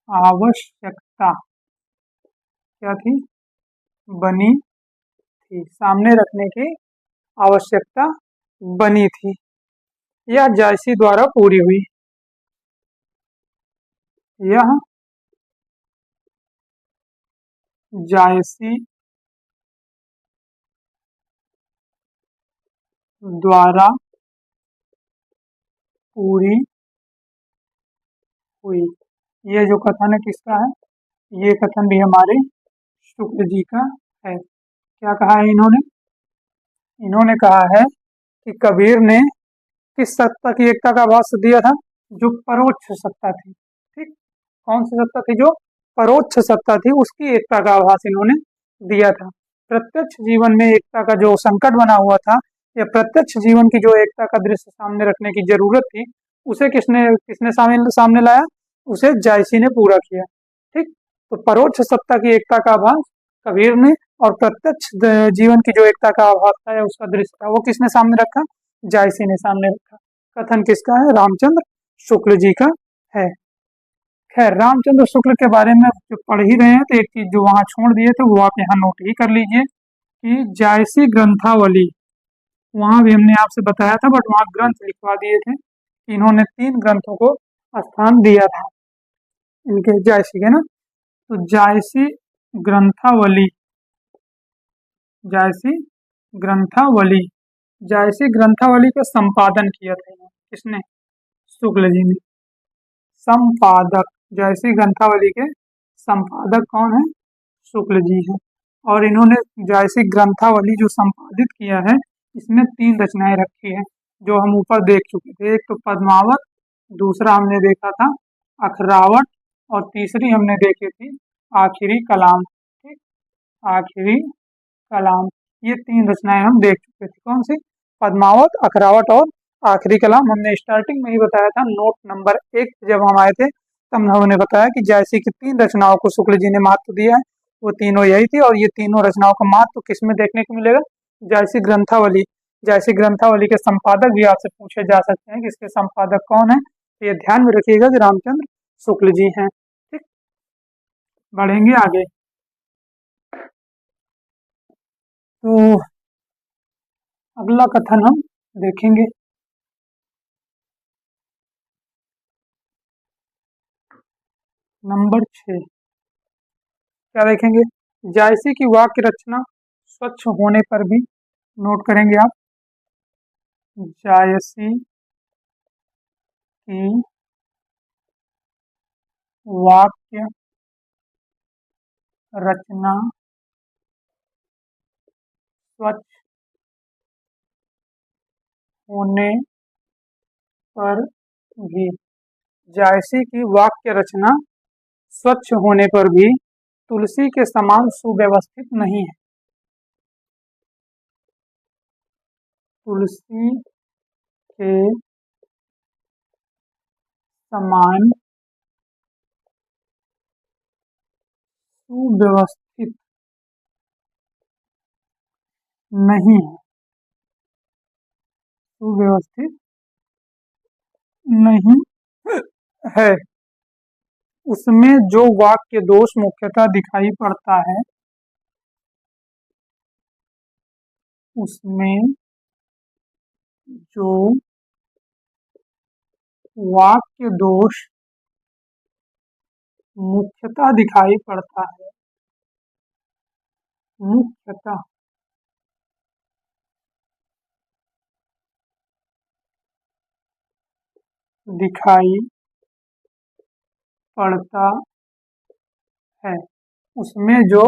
आवश्यकता क्या थी? बनी थी। सामने रखने की आवश्यकता बनी थी। यह जायसी द्वारा पूरी हुई। यह जायसी द्वारा पूरी हुई। ये जो कथन है किसका है? ये कथन भी हमारे शुक्ल जी का है। क्या कहा है इन्होंने? इन्होंने कहा है कि कबीर ने किस सत्ता की एकता का आभास दिया था? जो परोक्ष सत्ता थी। ठीक, कौन सी सत्ता थी? जो परोक्ष सत्ता थी, उसकी एकता का आभास इन्होंने दिया था। प्रत्यक्ष जीवन में एकता का जो संकट बना हुआ था, या प्रत्यक्ष जीवन की जो एकता का दृश्य सामने रखने की जरूरत थी, उसे किसने किसने सामने लाया? उसे जायसी ने पूरा किया। ठीक, तो परोक्ष सत्ता की एकता का आभास कबीर ने, और प्रत्यक्ष जीवन की जो एकता का आभास था या उसका दृश्य था, वो किसने सामने रखा? जायसी ने सामने रखा। कथन किसका है? रामचंद्र शुक्ल जी का है। खैर, रामचंद्र शुक्ल के बारे में जो पढ़ ही रहे हैं, तो एक चीज जो वहां छोड़ दिए थे वो आप यहाँ नोट ही कर लीजिए कि जायसी ग्रंथावली, वहां भी हमने आपसे बताया था, बट वहां ग्रंथ लिखवा दिए थे। इन्होंने 3 ग्रंथों को स्थान दिया था। इनके जायसी के ना। तो जायसी ग्रंथावली, जायसी ग्रंथावली, जायसी ग्रंथावली का संपादन किया था किसने? शुक्ल जी ने। संपादक, जायसी ग्रंथावली के संपादक कौन है? शुक्ल जी है। और इन्होंने जायसी ग्रंथावली जो संपादित किया है, इसमें 3 रचनाएं रखी हैं जो हम ऊपर देख चुके थे। एक तो पद्मावत, दूसरा हमने देखा था अखरावट, और तीसरी हमने देखी थी आखिरी कलाम। ठीक, आखिरी कलाम। ये 3 रचनाएं हम देख चुके थे। कौन सी? पद्मावत, अखरावट और आखिरी कलाम। हमने स्टार्टिंग में ही बताया था, नोट नंबर 1 जब हम आए थे तब हमने बताया कि जायसी की 3 रचनाओं को शुक्ल जी ने महत्व दिया है। वो तीनों यही थी, और ये तीनों रचनाओं का महत्व किसमें देखने को मिलेगा? जायसी ग्रंथावली। जायसी ग्रंथावली के संपादक भी आपसे पूछे जा सकते हैं कि इसके संपादक कौन है। तो ये ध्यान में रखिएगा कि रामचंद्र शुक्ल जी हैं। ठीक, बढ़ेंगे आगे। तो अगला कथन हम देखेंगे। नंबर 6 क्या देखेंगे? जायसी की वाक्य रचना स्वच्छ होने पर भी, नोट करेंगे आप, जायसी की वाक्य रचना स्वच्छ होने पर भी, जायसी की वाक्य रचना स्वच्छ होने पर भी तुलसी के समान सुव्यवस्थित नहीं है। तुलसी के समान सुव्यवस्थित नहीं है, सुव्यवस्थित नहीं है। उसमें जो वाक्य दोष मुख्यतः दिखाई पड़ता है, उसमें जो वाक्य दोष मुख्यतः दिखाई पड़ता है, मुख्यतः दिखाई पड़ता है, उसमें जो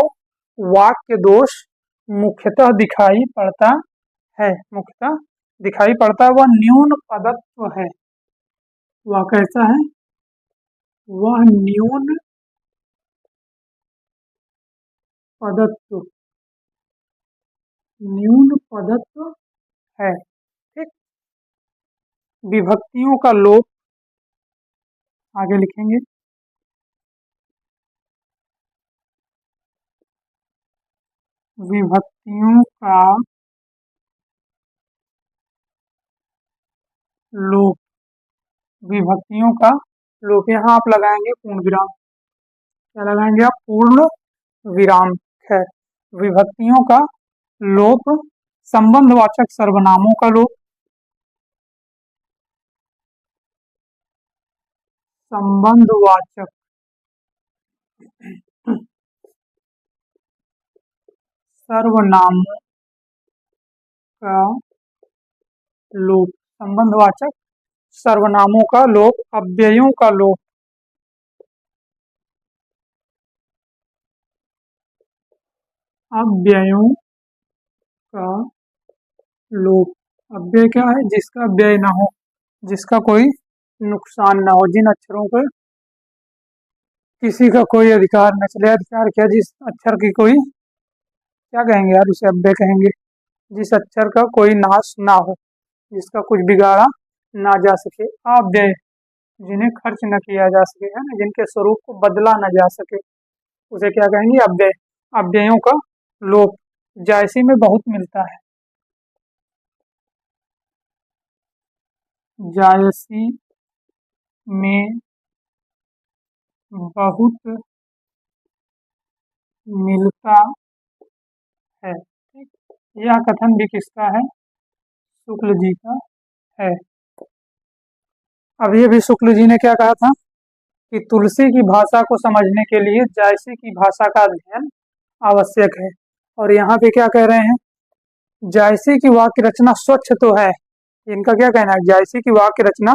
वाक्य दोष मुख्यतः दिखाई पड़ता है, मुख्यतः दिखाई पड़ता है, वह न्यून पदत्व है। वह कैसा है? वह न्यून पदत्व, न्यून पदत्व है। ठीक, विभक्तियों का लोप, आगे लिखेंगे, विभक्तियों का लोप, विभक्तियों का लोप। यहाँ आप लगाएंगे पूर्ण विराम। क्या लगाएंगे आप? पूर्ण विराम। खैर, विभक्तियों का लोप, संबंधवाचक सर्वनामों का लोप, संबंधवाचक सर्वनामों का लोप, संबंधवाचक सर्वनामों का लोप, अव्ययों का लोप, अव्ययों का लोप। अव्यय क्या है? जिसका व्यय ना हो, जिसका कोई नुकसान ना हो, जिन अक्षरों पर किसी का कोई अधिकार न चले। अधिकार क्या? जिस अक्षर की कोई, क्या कहेंगे यार उसे, अव्यय कहेंगे। जिस अक्षर का कोई नाश ना हो, जिसका कुछ बिगाड़ा ना जा सके। अव्यय, जिन्हें खर्च न किया जा सके, है ना, जिनके स्वरूप को बदला न जा सके, उसे क्या कहेंगे? अव्यय। अव्ययों का लोप जायसी में बहुत मिलता है। जायसी में बहुत मिलता है। ठीक, यह कथन भी किसका है? शुक्ल जी का है। अब ये भी शुक्ल जी ने क्या कहा था? कि तुलसी की भाषा को समझने के लिए जायसी की भाषा का अध्ययन आवश्यक है। और यहाँ पे क्या कह रहे हैं, जायसी की वाक्य रचना स्वच्छ तो है, इनका क्या कहना है, जायसी की वाक्य रचना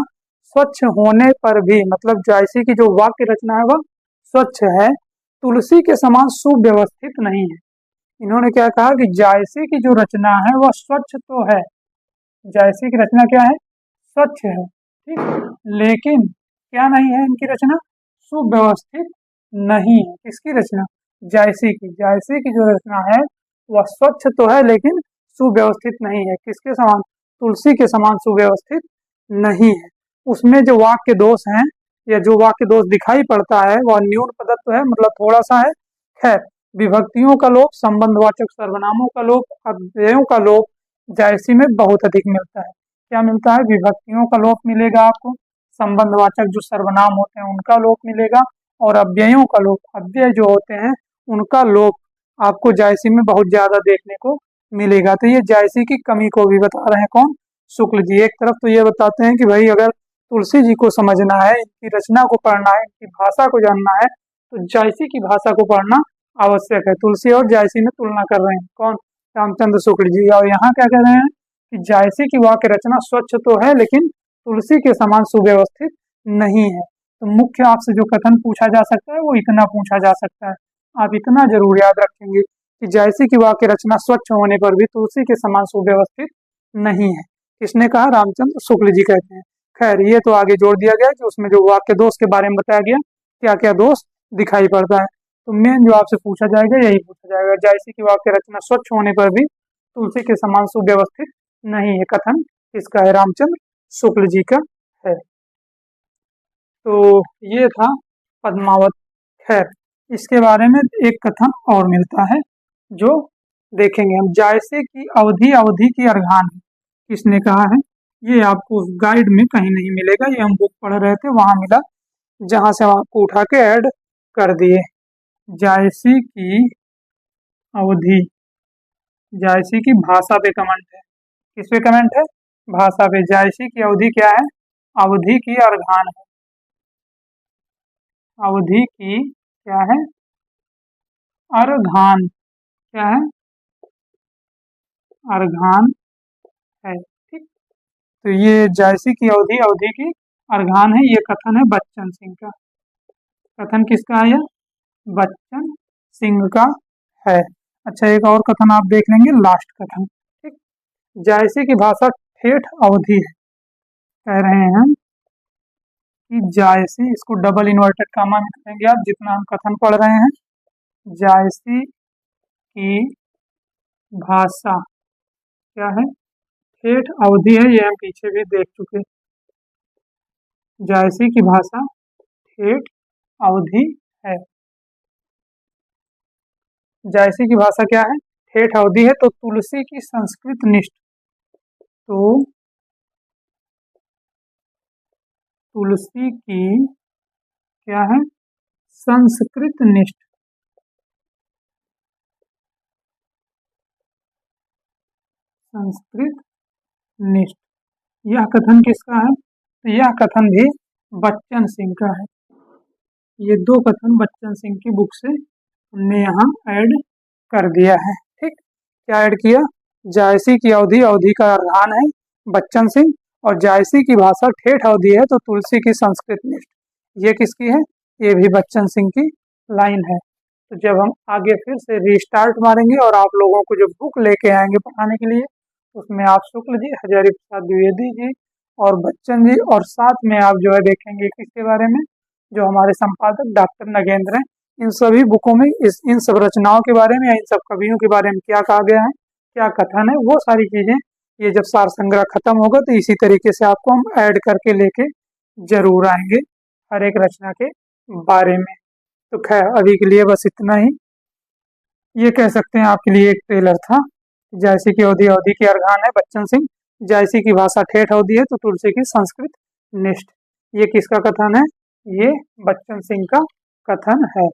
स्वच्छ होने पर भी, मतलब जायसी की जो वाक्य रचना है वह स्वच्छ है, तुलसी के समान सुव्यवस्थित नहीं है। इन्होंने क्या कहा कि जायसी की जो रचना है वह स्वच्छ तो है, जायसी की रचना क्या है, स्वच्छ है, ठीक, लेकिन क्या नहीं है इनकी रचना, सुव्यवस्थित नहीं है। किसकी रचना, जायसी की जो रचना है वह स्वच्छ तो है लेकिन सुव्यवस्थित नहीं है। किसके समान, तुलसी के समान सुव्यवस्थित नहीं है। उसमें जो वाक्य दोष हैं या जो वाक्य दोष दिखाई पड़ता है वह न्यून पदत्व है, मतलब थोड़ा सा है। खैर, विभक्तियों का लोप, संबंधवाचक सर्वनामों का लोप, अव्ययों का लोप जायसी में बहुत अधिक मिलता है। क्या मिलता है, विभक्तियों का लोप मिलेगा आपको, संबंधवाचक जो सर्वनाम होते हैं उनका लोप मिलेगा, और अव्ययों का लोप, अव्यय जो होते हैं उनका लोप आपको जायसी में बहुत ज्यादा देखने को मिलेगा। तो ये जायसी की कमी को भी बता रहे हैं कौन, शुक्ल जी। एक तरफ तो ये बताते हैं कि भाई अगर तुलसी जी को समझना है, इनकी रचना को पढ़ना है, इनकी भाषा को जानना है, तो जायसी की भाषा को पढ़ना आवश्यक है। तुलसी और जायसी में तुलना कर रहे हैं कौन, रामचंद्र शुक्ल जी। और यहाँ क्या कह रहे हैं कि जायसी की वाक्य रचना स्वच्छ तो है लेकिन तुलसी के समान सुव्यवस्थित नहीं है। तो मुख्य आपसे जो कथन पूछा जा सकता है वो इतना पूछा जा सकता है, आप इतना जरूर याद रखेंगे कि जायसी की वाक्य रचना स्वच्छ होने पर भी तुलसी के समान सुव्यवस्थित नहीं है। किसने कहा, रामचंद्र शुक्ल जी कहते हैं। खैर, ये तो आगे जोड़ दिया गया कि उसमें जो वाक्य दोष के बारे में बताया गया, क्या क्या दोष दिखाई पड़ता है। तो मेन जो आपसे पूछा जाएगा यही पूछा जाएगा, जायसी की वाक्य रचना स्वच्छ होने पर भी तुलसी के समान सुव्यवस्थित नहीं है। कथन इसका है, रामचंद्र शुक्ल जी का है। तो ये था पद्मावत। खैर, इसके बारे में एक कथन और मिलता है जो देखेंगे हम, जायसे की अवधि अवधि की अर्घान है। किसने कहा है, ये आपको गाइड में कहीं नहीं मिलेगा, ये हम बुक पढ़ रहे थे वहां मिला, जहां से हम आपको उठा के ऐड कर दिए। जायसी की अवधि, जायसी की भाषा पे कमेंट है, किस पे कमेंट है, भाषा पे। जायसी की अवधि क्या है, अवधि की अर्घान है, अवधि की क्या है, अर्घान, क्या है, अर्घान है, ठीक। तो ये जायसी की अवधि अवधि की अर्घान है, ये कथन है बच्चन सिंह का। कथन किसका है, यह बच्चन सिंह का है। अच्छा, एक और कथन आप देख लेंगे, लास्ट कथन, ठीक। जायसी की भाषा ठेठ अवधि है, कह रहे हैं हम कि जायसी, इसको डबल इन्वर्टेड कामा में करेंगे आप जितना हम कथन पढ़ रहे हैं, जायसी की भाषा क्या है, ठेठ अवधि है, ये हम पीछे भी देख चुके। जायसी की भाषा ठेठ अवधि है, जायसी की भाषा क्या है, ठेठ अवधि है। तो तुलसी की संस्कृत निष्ठ, तो तुलसी की क्या है, संस्कृत निष्ठ, संस्कृत निष्ठ, यह कथन किसका है, तो यह कथन भी बच्चन सिंह का है। ये दो कथन बच्चन सिंह की बुक से हमने यहाँ ऐड कर दिया है, ठीक। क्या ऐड किया, जायसी की अवधि अवधि का अर्घान है बच्चन सिंह, और जायसी की भाषा ठेठ अवधि है तो तुलसी की संस्कृत निष्ठ, ये किसकी है, ये भी बच्चन सिंह की लाइन है। तो जब हम आगे फिर से रीस्टार्ट मारेंगे और आप लोगों को जो बुक लेके आएंगे पढ़ाने के लिए, उसमें आप शुक्ल जी, हजारी प्रसाद द्विवेदी जी और बच्चन जी, और साथ में आप जो है देखेंगे किसके बारे में, जो हमारे संपादक डॉक्टर नगेंद्र हैं, इन सभी बुकों में इन सब रचनाओं के बारे में या इन सब कवियों के बारे में क्या कहा गया है, क्या कथन है, वो सारी चीजें ये जब सार संग्रह खत्म होगा तो इसी तरीके से आपको हम ऐड करके लेके जरूर आएंगे हर एक रचना के बारे में। तो खैर, अभी के लिए बस इतना ही, ये कह सकते हैं आपके लिए एक ट्रेलर था। जायसी की अवधि अवधि की अर्घान है बच्चन सिंह, जायसी की भाषा ठेठ अवधि है तो तुलसी की संस्कृत निष्ठ, ये किसका कथन है, ये बच्चन सिंह का कथन है।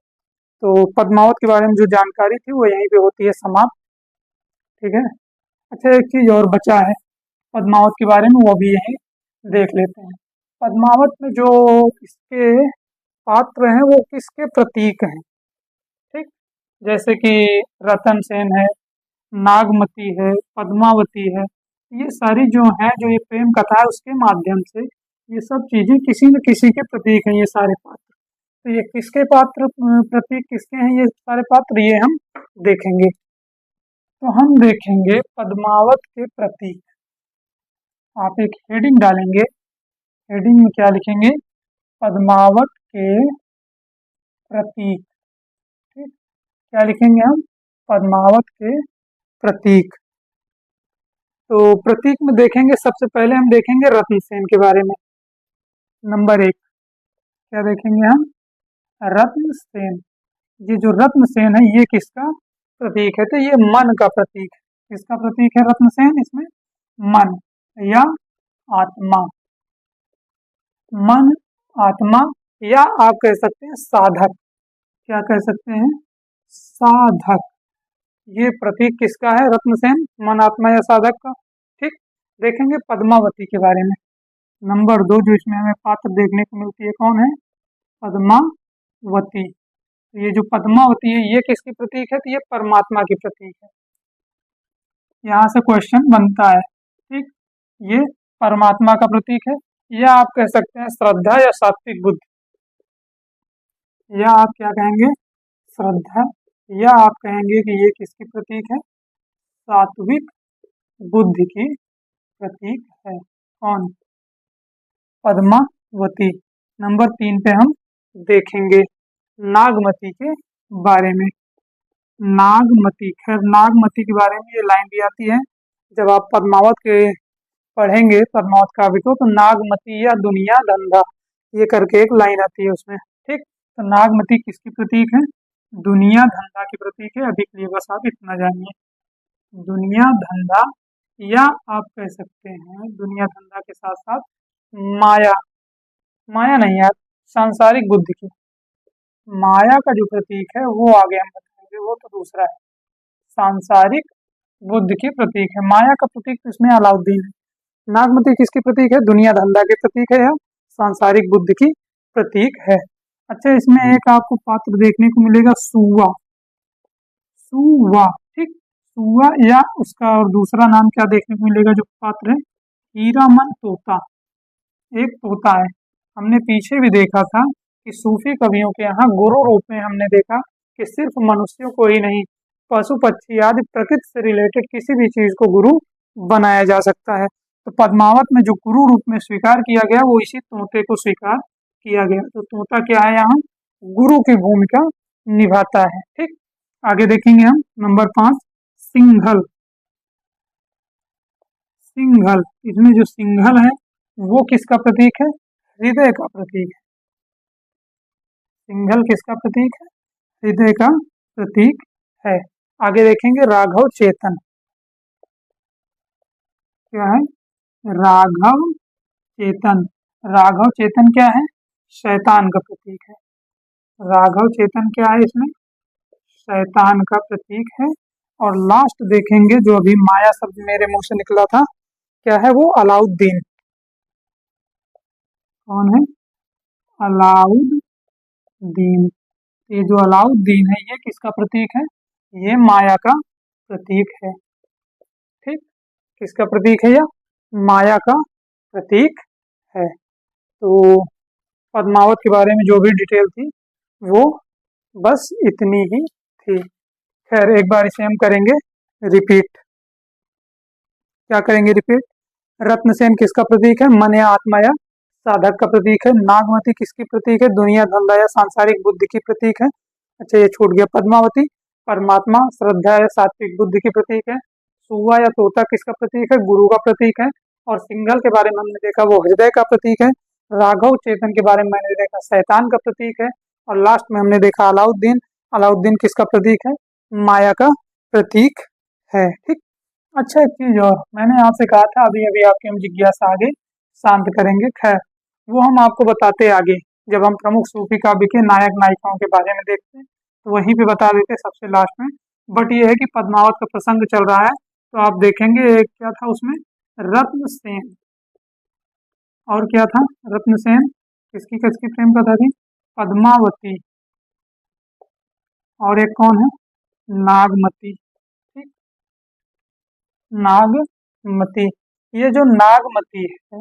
तो पद्मावत के बारे में जो जानकारी थी वो यहीं पे होती है समाप्त, ठीक है। अच्छा, एक चीज और बचा है पद्मावत के बारे में, वो भी यहीं देख लेते हैं। पद्मावत में जो इसके पात्र हैं वो किसके प्रतीक हैं। ठीक, जैसे कि रतन सेन है, नागमती है, पद्मावती है, ये सारी जो है, जो ये प्रेम कथा है उसके माध्यम से ये सब चीजें किसी न किसी के प्रतीक हैं, ये सारे पात्र। तो ये किसके पात्र प्रतीक किसके हैं ये सारे पात्र, ये हम देखेंगे। तो हम देखेंगे पद्मावत के प्रतीक। आप एक हेडिंग डालेंगे, हेडिंग में क्या लिखेंगे, पद्मावत के प्रतीक। ठीक, क्या लिखेंगे हम, पद्मावत के प्रतीक। तो प्रतीक में देखेंगे, सबसे पहले हम देखेंगे रत्नसेन के बारे में। नंबर 1 क्या देखेंगे हम, रत्नसेन। ये जो रत्नसेन है ये किसका प्रतीक है, तो ये मन का प्रतीक है। किसका प्रतीक है रत्नसेन, इसमें मन या आत्मा, मन, आत्मा, या आप कह सकते हैं साधक। क्या कह सकते हैं, साधक। ये प्रतीक किसका है, रत्नसेन, मन, आत्मा या साधक का। ठीक, देखेंगे पद्मावती के बारे में। नंबर 2 जो इसमें हमें पात्र देखने को मिलती है, कौन है, पद्मावती। ये जो पद्मावती है ये किसकी प्रतीक है, तो ये परमात्मा की प्रतीक है। यहाँ से क्वेश्चन बनता है। ठीक, ये परमात्मा का प्रतीक है, या आप कह सकते हैं श्रद्धा या सात्विक बुद्धि, या आप क्या कहेंगे, श्रद्धा, या आप कहेंगे कि ये किसकी प्रतीक है, सात्विक बुद्धि की प्रतीक है। कौन, पद्मावती। नंबर 3 पे हम देखेंगे नागमती के बारे में। नागमती, खैर नागमती के बारे में ये लाइन भी आती है जब आप पद्मावत के पढ़ेंगे, पद्मावत काव्य को, तो नागमती या दुनिया धंधा ये करके एक लाइन आती है उसमें। ठीक, तो नागमती किसकी प्रतीक है, दुनिया धंधा की प्रतीक है। अभी के लिए बस आप इतना जानिए, दुनिया धंधा, या आप कह सकते हैं दुनिया धंधा के साथ साथ माया, माया नहीं यार, सांसारिक बुद्धि की। माया का जो प्रतीक है वो आगे हम बताएंगे, वो तो दूसरा है, सांसारिक बुद्धि की प्रतीक है। माया का प्रतीक इसमें अलाउद्दीन है। नागमती किसकी प्रतीक है, दुनिया धंधा के प्रतीक है या सांसारिक बुद्धि की प्रतीक है। अच्छा, इसमें एक आपको पात्र देखने को मिलेगा सुवा, सुवा। ठीक, सुवा, या उसका और दूसरा नाम क्या देखने को मिलेगा जो पात्र है, हीरामन तोता। एक तोता है। हमने पीछे भी देखा था कि सूफी कवियों के यहाँ गुरु रूप में हमने देखा कि सिर्फ मनुष्यों को ही नहीं, पशु पक्षी आदि प्रकृति से रिलेटेड किसी भी चीज को गुरु बनाया जा सकता है। तो पद्मावत में जो गुरु रूप में स्वीकार किया गया वो इसी तोते को स्वीकार किया गया। तो तोता क्या है, यहाँ गुरु की भूमिका निभाता है। ठीक, आगे देखेंगे हम नंबर 5 सिंघल। सिंघल, इसमें जो सिंघल है वो किसका प्रतीक है, हृदय का प्रतीक है। सिंघल किसका प्रतीक है, हृदय का प्रतीक है। आगे देखेंगे राघव चेतन। क्या है, राघव चेतन। राघव चेतन क्या है, शैतान का प्रतीक है। राघव चेतन क्या है, इसमें शैतान का प्रतीक है। और लास्ट देखेंगे जो अभी माया शब्द मेरे मुंह से निकला था, क्या है वो, अलाउद्दीन। कौन है, अलाउद्दीन। ये जो अलाउद्दीन है ये किसका प्रतीक है, ये माया का प्रतीक है। ठीक, किसका प्रतीक है, यह माया का प्रतीक है। तो पद्मावत के बारे में जो भी डिटेल थी वो बस इतनी ही थी। खैर एक बार इसे हम करेंगे रिपीट। क्या करेंगे रिपीट, रत्नसेन किसका प्रतीक है, मन या आत्मा या साधक का प्रतीक है। नागमती किसकी प्रतीक है, दुनिया धंधा या सांसारिक बुद्धि की प्रतीक है। अच्छा ये छूट गया, पद्मावती परमात्मा, श्रद्धा या सात्विक बुद्धि की प्रतीक है। सुवा या तोता किसका प्रतीक है, गुरु का प्रतीक है। और सिंघल के बारे में हमने देखा वो हृदय का प्रतीक है। राघव चेतन के बारे में मैंने देखा शैतान का प्रतीक है। और लास्ट में हमने देखा अलाउद्दीन। अलाउद्दीन किसका प्रतीक है, माया का प्रतीक है। ठीक, अच्छा एक चीज और मैंने आपसे कहा था, अभी अभी आपकी हम जिज्ञासा आगे शांत करेंगे। खैर वो हम आपको बताते आगे, जब हम प्रमुख सूफी काव्य के नायक नायिकाओं के बारे में देखते हैं तो वहीं पे बता देते सबसे लास्ट में। बट ये है कि पद्मावत का प्रसंग चल रहा है तो आप देखेंगे एक क्या था उसमें, रत्नसेन। और क्या था, रत्नसेन किसकी किसकी प्रेम कथा थी, पद्मावती और एक कौन है, नागमती। ठीक, नागमती। ये जो नागमती है,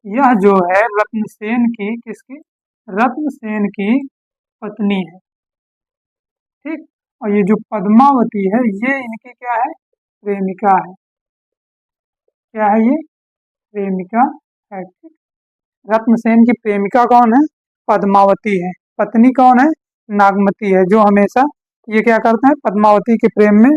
यह जो है रत्नसेन की, किसकी, रत्नसेन की पत्नी है। ठीक, और ये जो पद्मावती है ये इनकी क्या है, प्रेमिका है। क्या है ये, प्रेमिका है। ठीक, रत्नसेन की प्रेमिका कौन है, पद्मावती है। पत्नी कौन है, नागमती है, जो हमेशा ये क्या करते हैं, पद्मावती के प्रेम में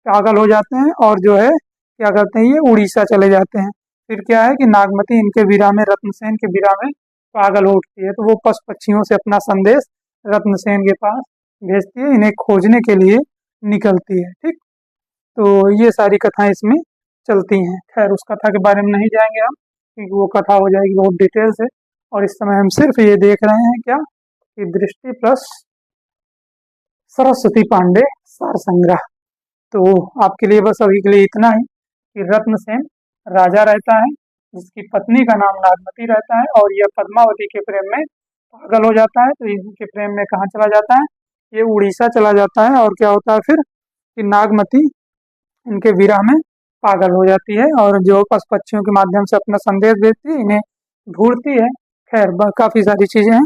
पागल हो जाते हैं और जो है क्या करते हैं, ये उड़ीसा चले जाते हैं। फिर क्या है कि नागमती इनके विरह में, रत्नसेन के विरह में पागल हो उठती है, तो वो पशु पक्षियों से अपना संदेश रत्नसेन के पास भेजती है, इन्हें खोजने के लिए निकलती है। ठीक, तो ये सारी कथाएं इसमें चलती हैं। खैर उस कथा के बारे में नहीं जाएंगे हम, क्योंकि वो कथा हो जाएगी बहुत डिटेल से, और इस समय हम सिर्फ ये देख रहे हैं क्या, कि दृष्टि प्लस सरस्वती पांडे सार संग्रह। तो आपके लिए बस अभी के लिए इतना ही कि रत्नसेन राजा रहता है, जिसकी पत्नी का नाम नागमती रहता है, और यह पद्मावती के प्रेम में पागल हो जाता है। तो इनके प्रेम में कहाँ चला जाता है, ये उड़ीसा चला जाता है। और क्या होता है फिर कि नागमती इनके विरह में पागल हो जाती है, और जो पशु पक्षियों के माध्यम से अपना संदेश देती है, इन्हें ढूंढती है। खैर काफी सारी चीजें हैं,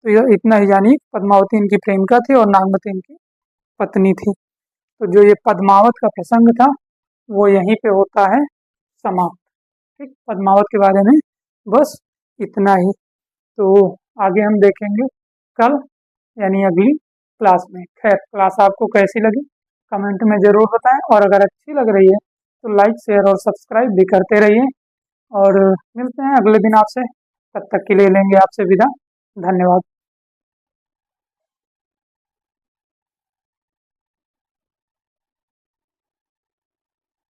तो यह इतना ही जानिए, पद्मावती इनकी प्रेमिका थी और नागमती इनकी पत्नी थी। तो जो ये पद्मावत का प्रसंग था वो यहीं पे होता है समाप्त। ठीक, पद्मावत के बारे में बस इतना ही। तो आगे हम देखेंगे कल, यानी अगली क्लास में। खैर क्लास आपको कैसी लगी कमेंट में ज़रूर बताएं, और अगर अच्छी लग रही है तो लाइक शेयर और सब्सक्राइब भी करते रहिए। और मिलते हैं अगले दिन आपसे, तब तक के लिए लेंगे आपसे विदा। धन्यवाद।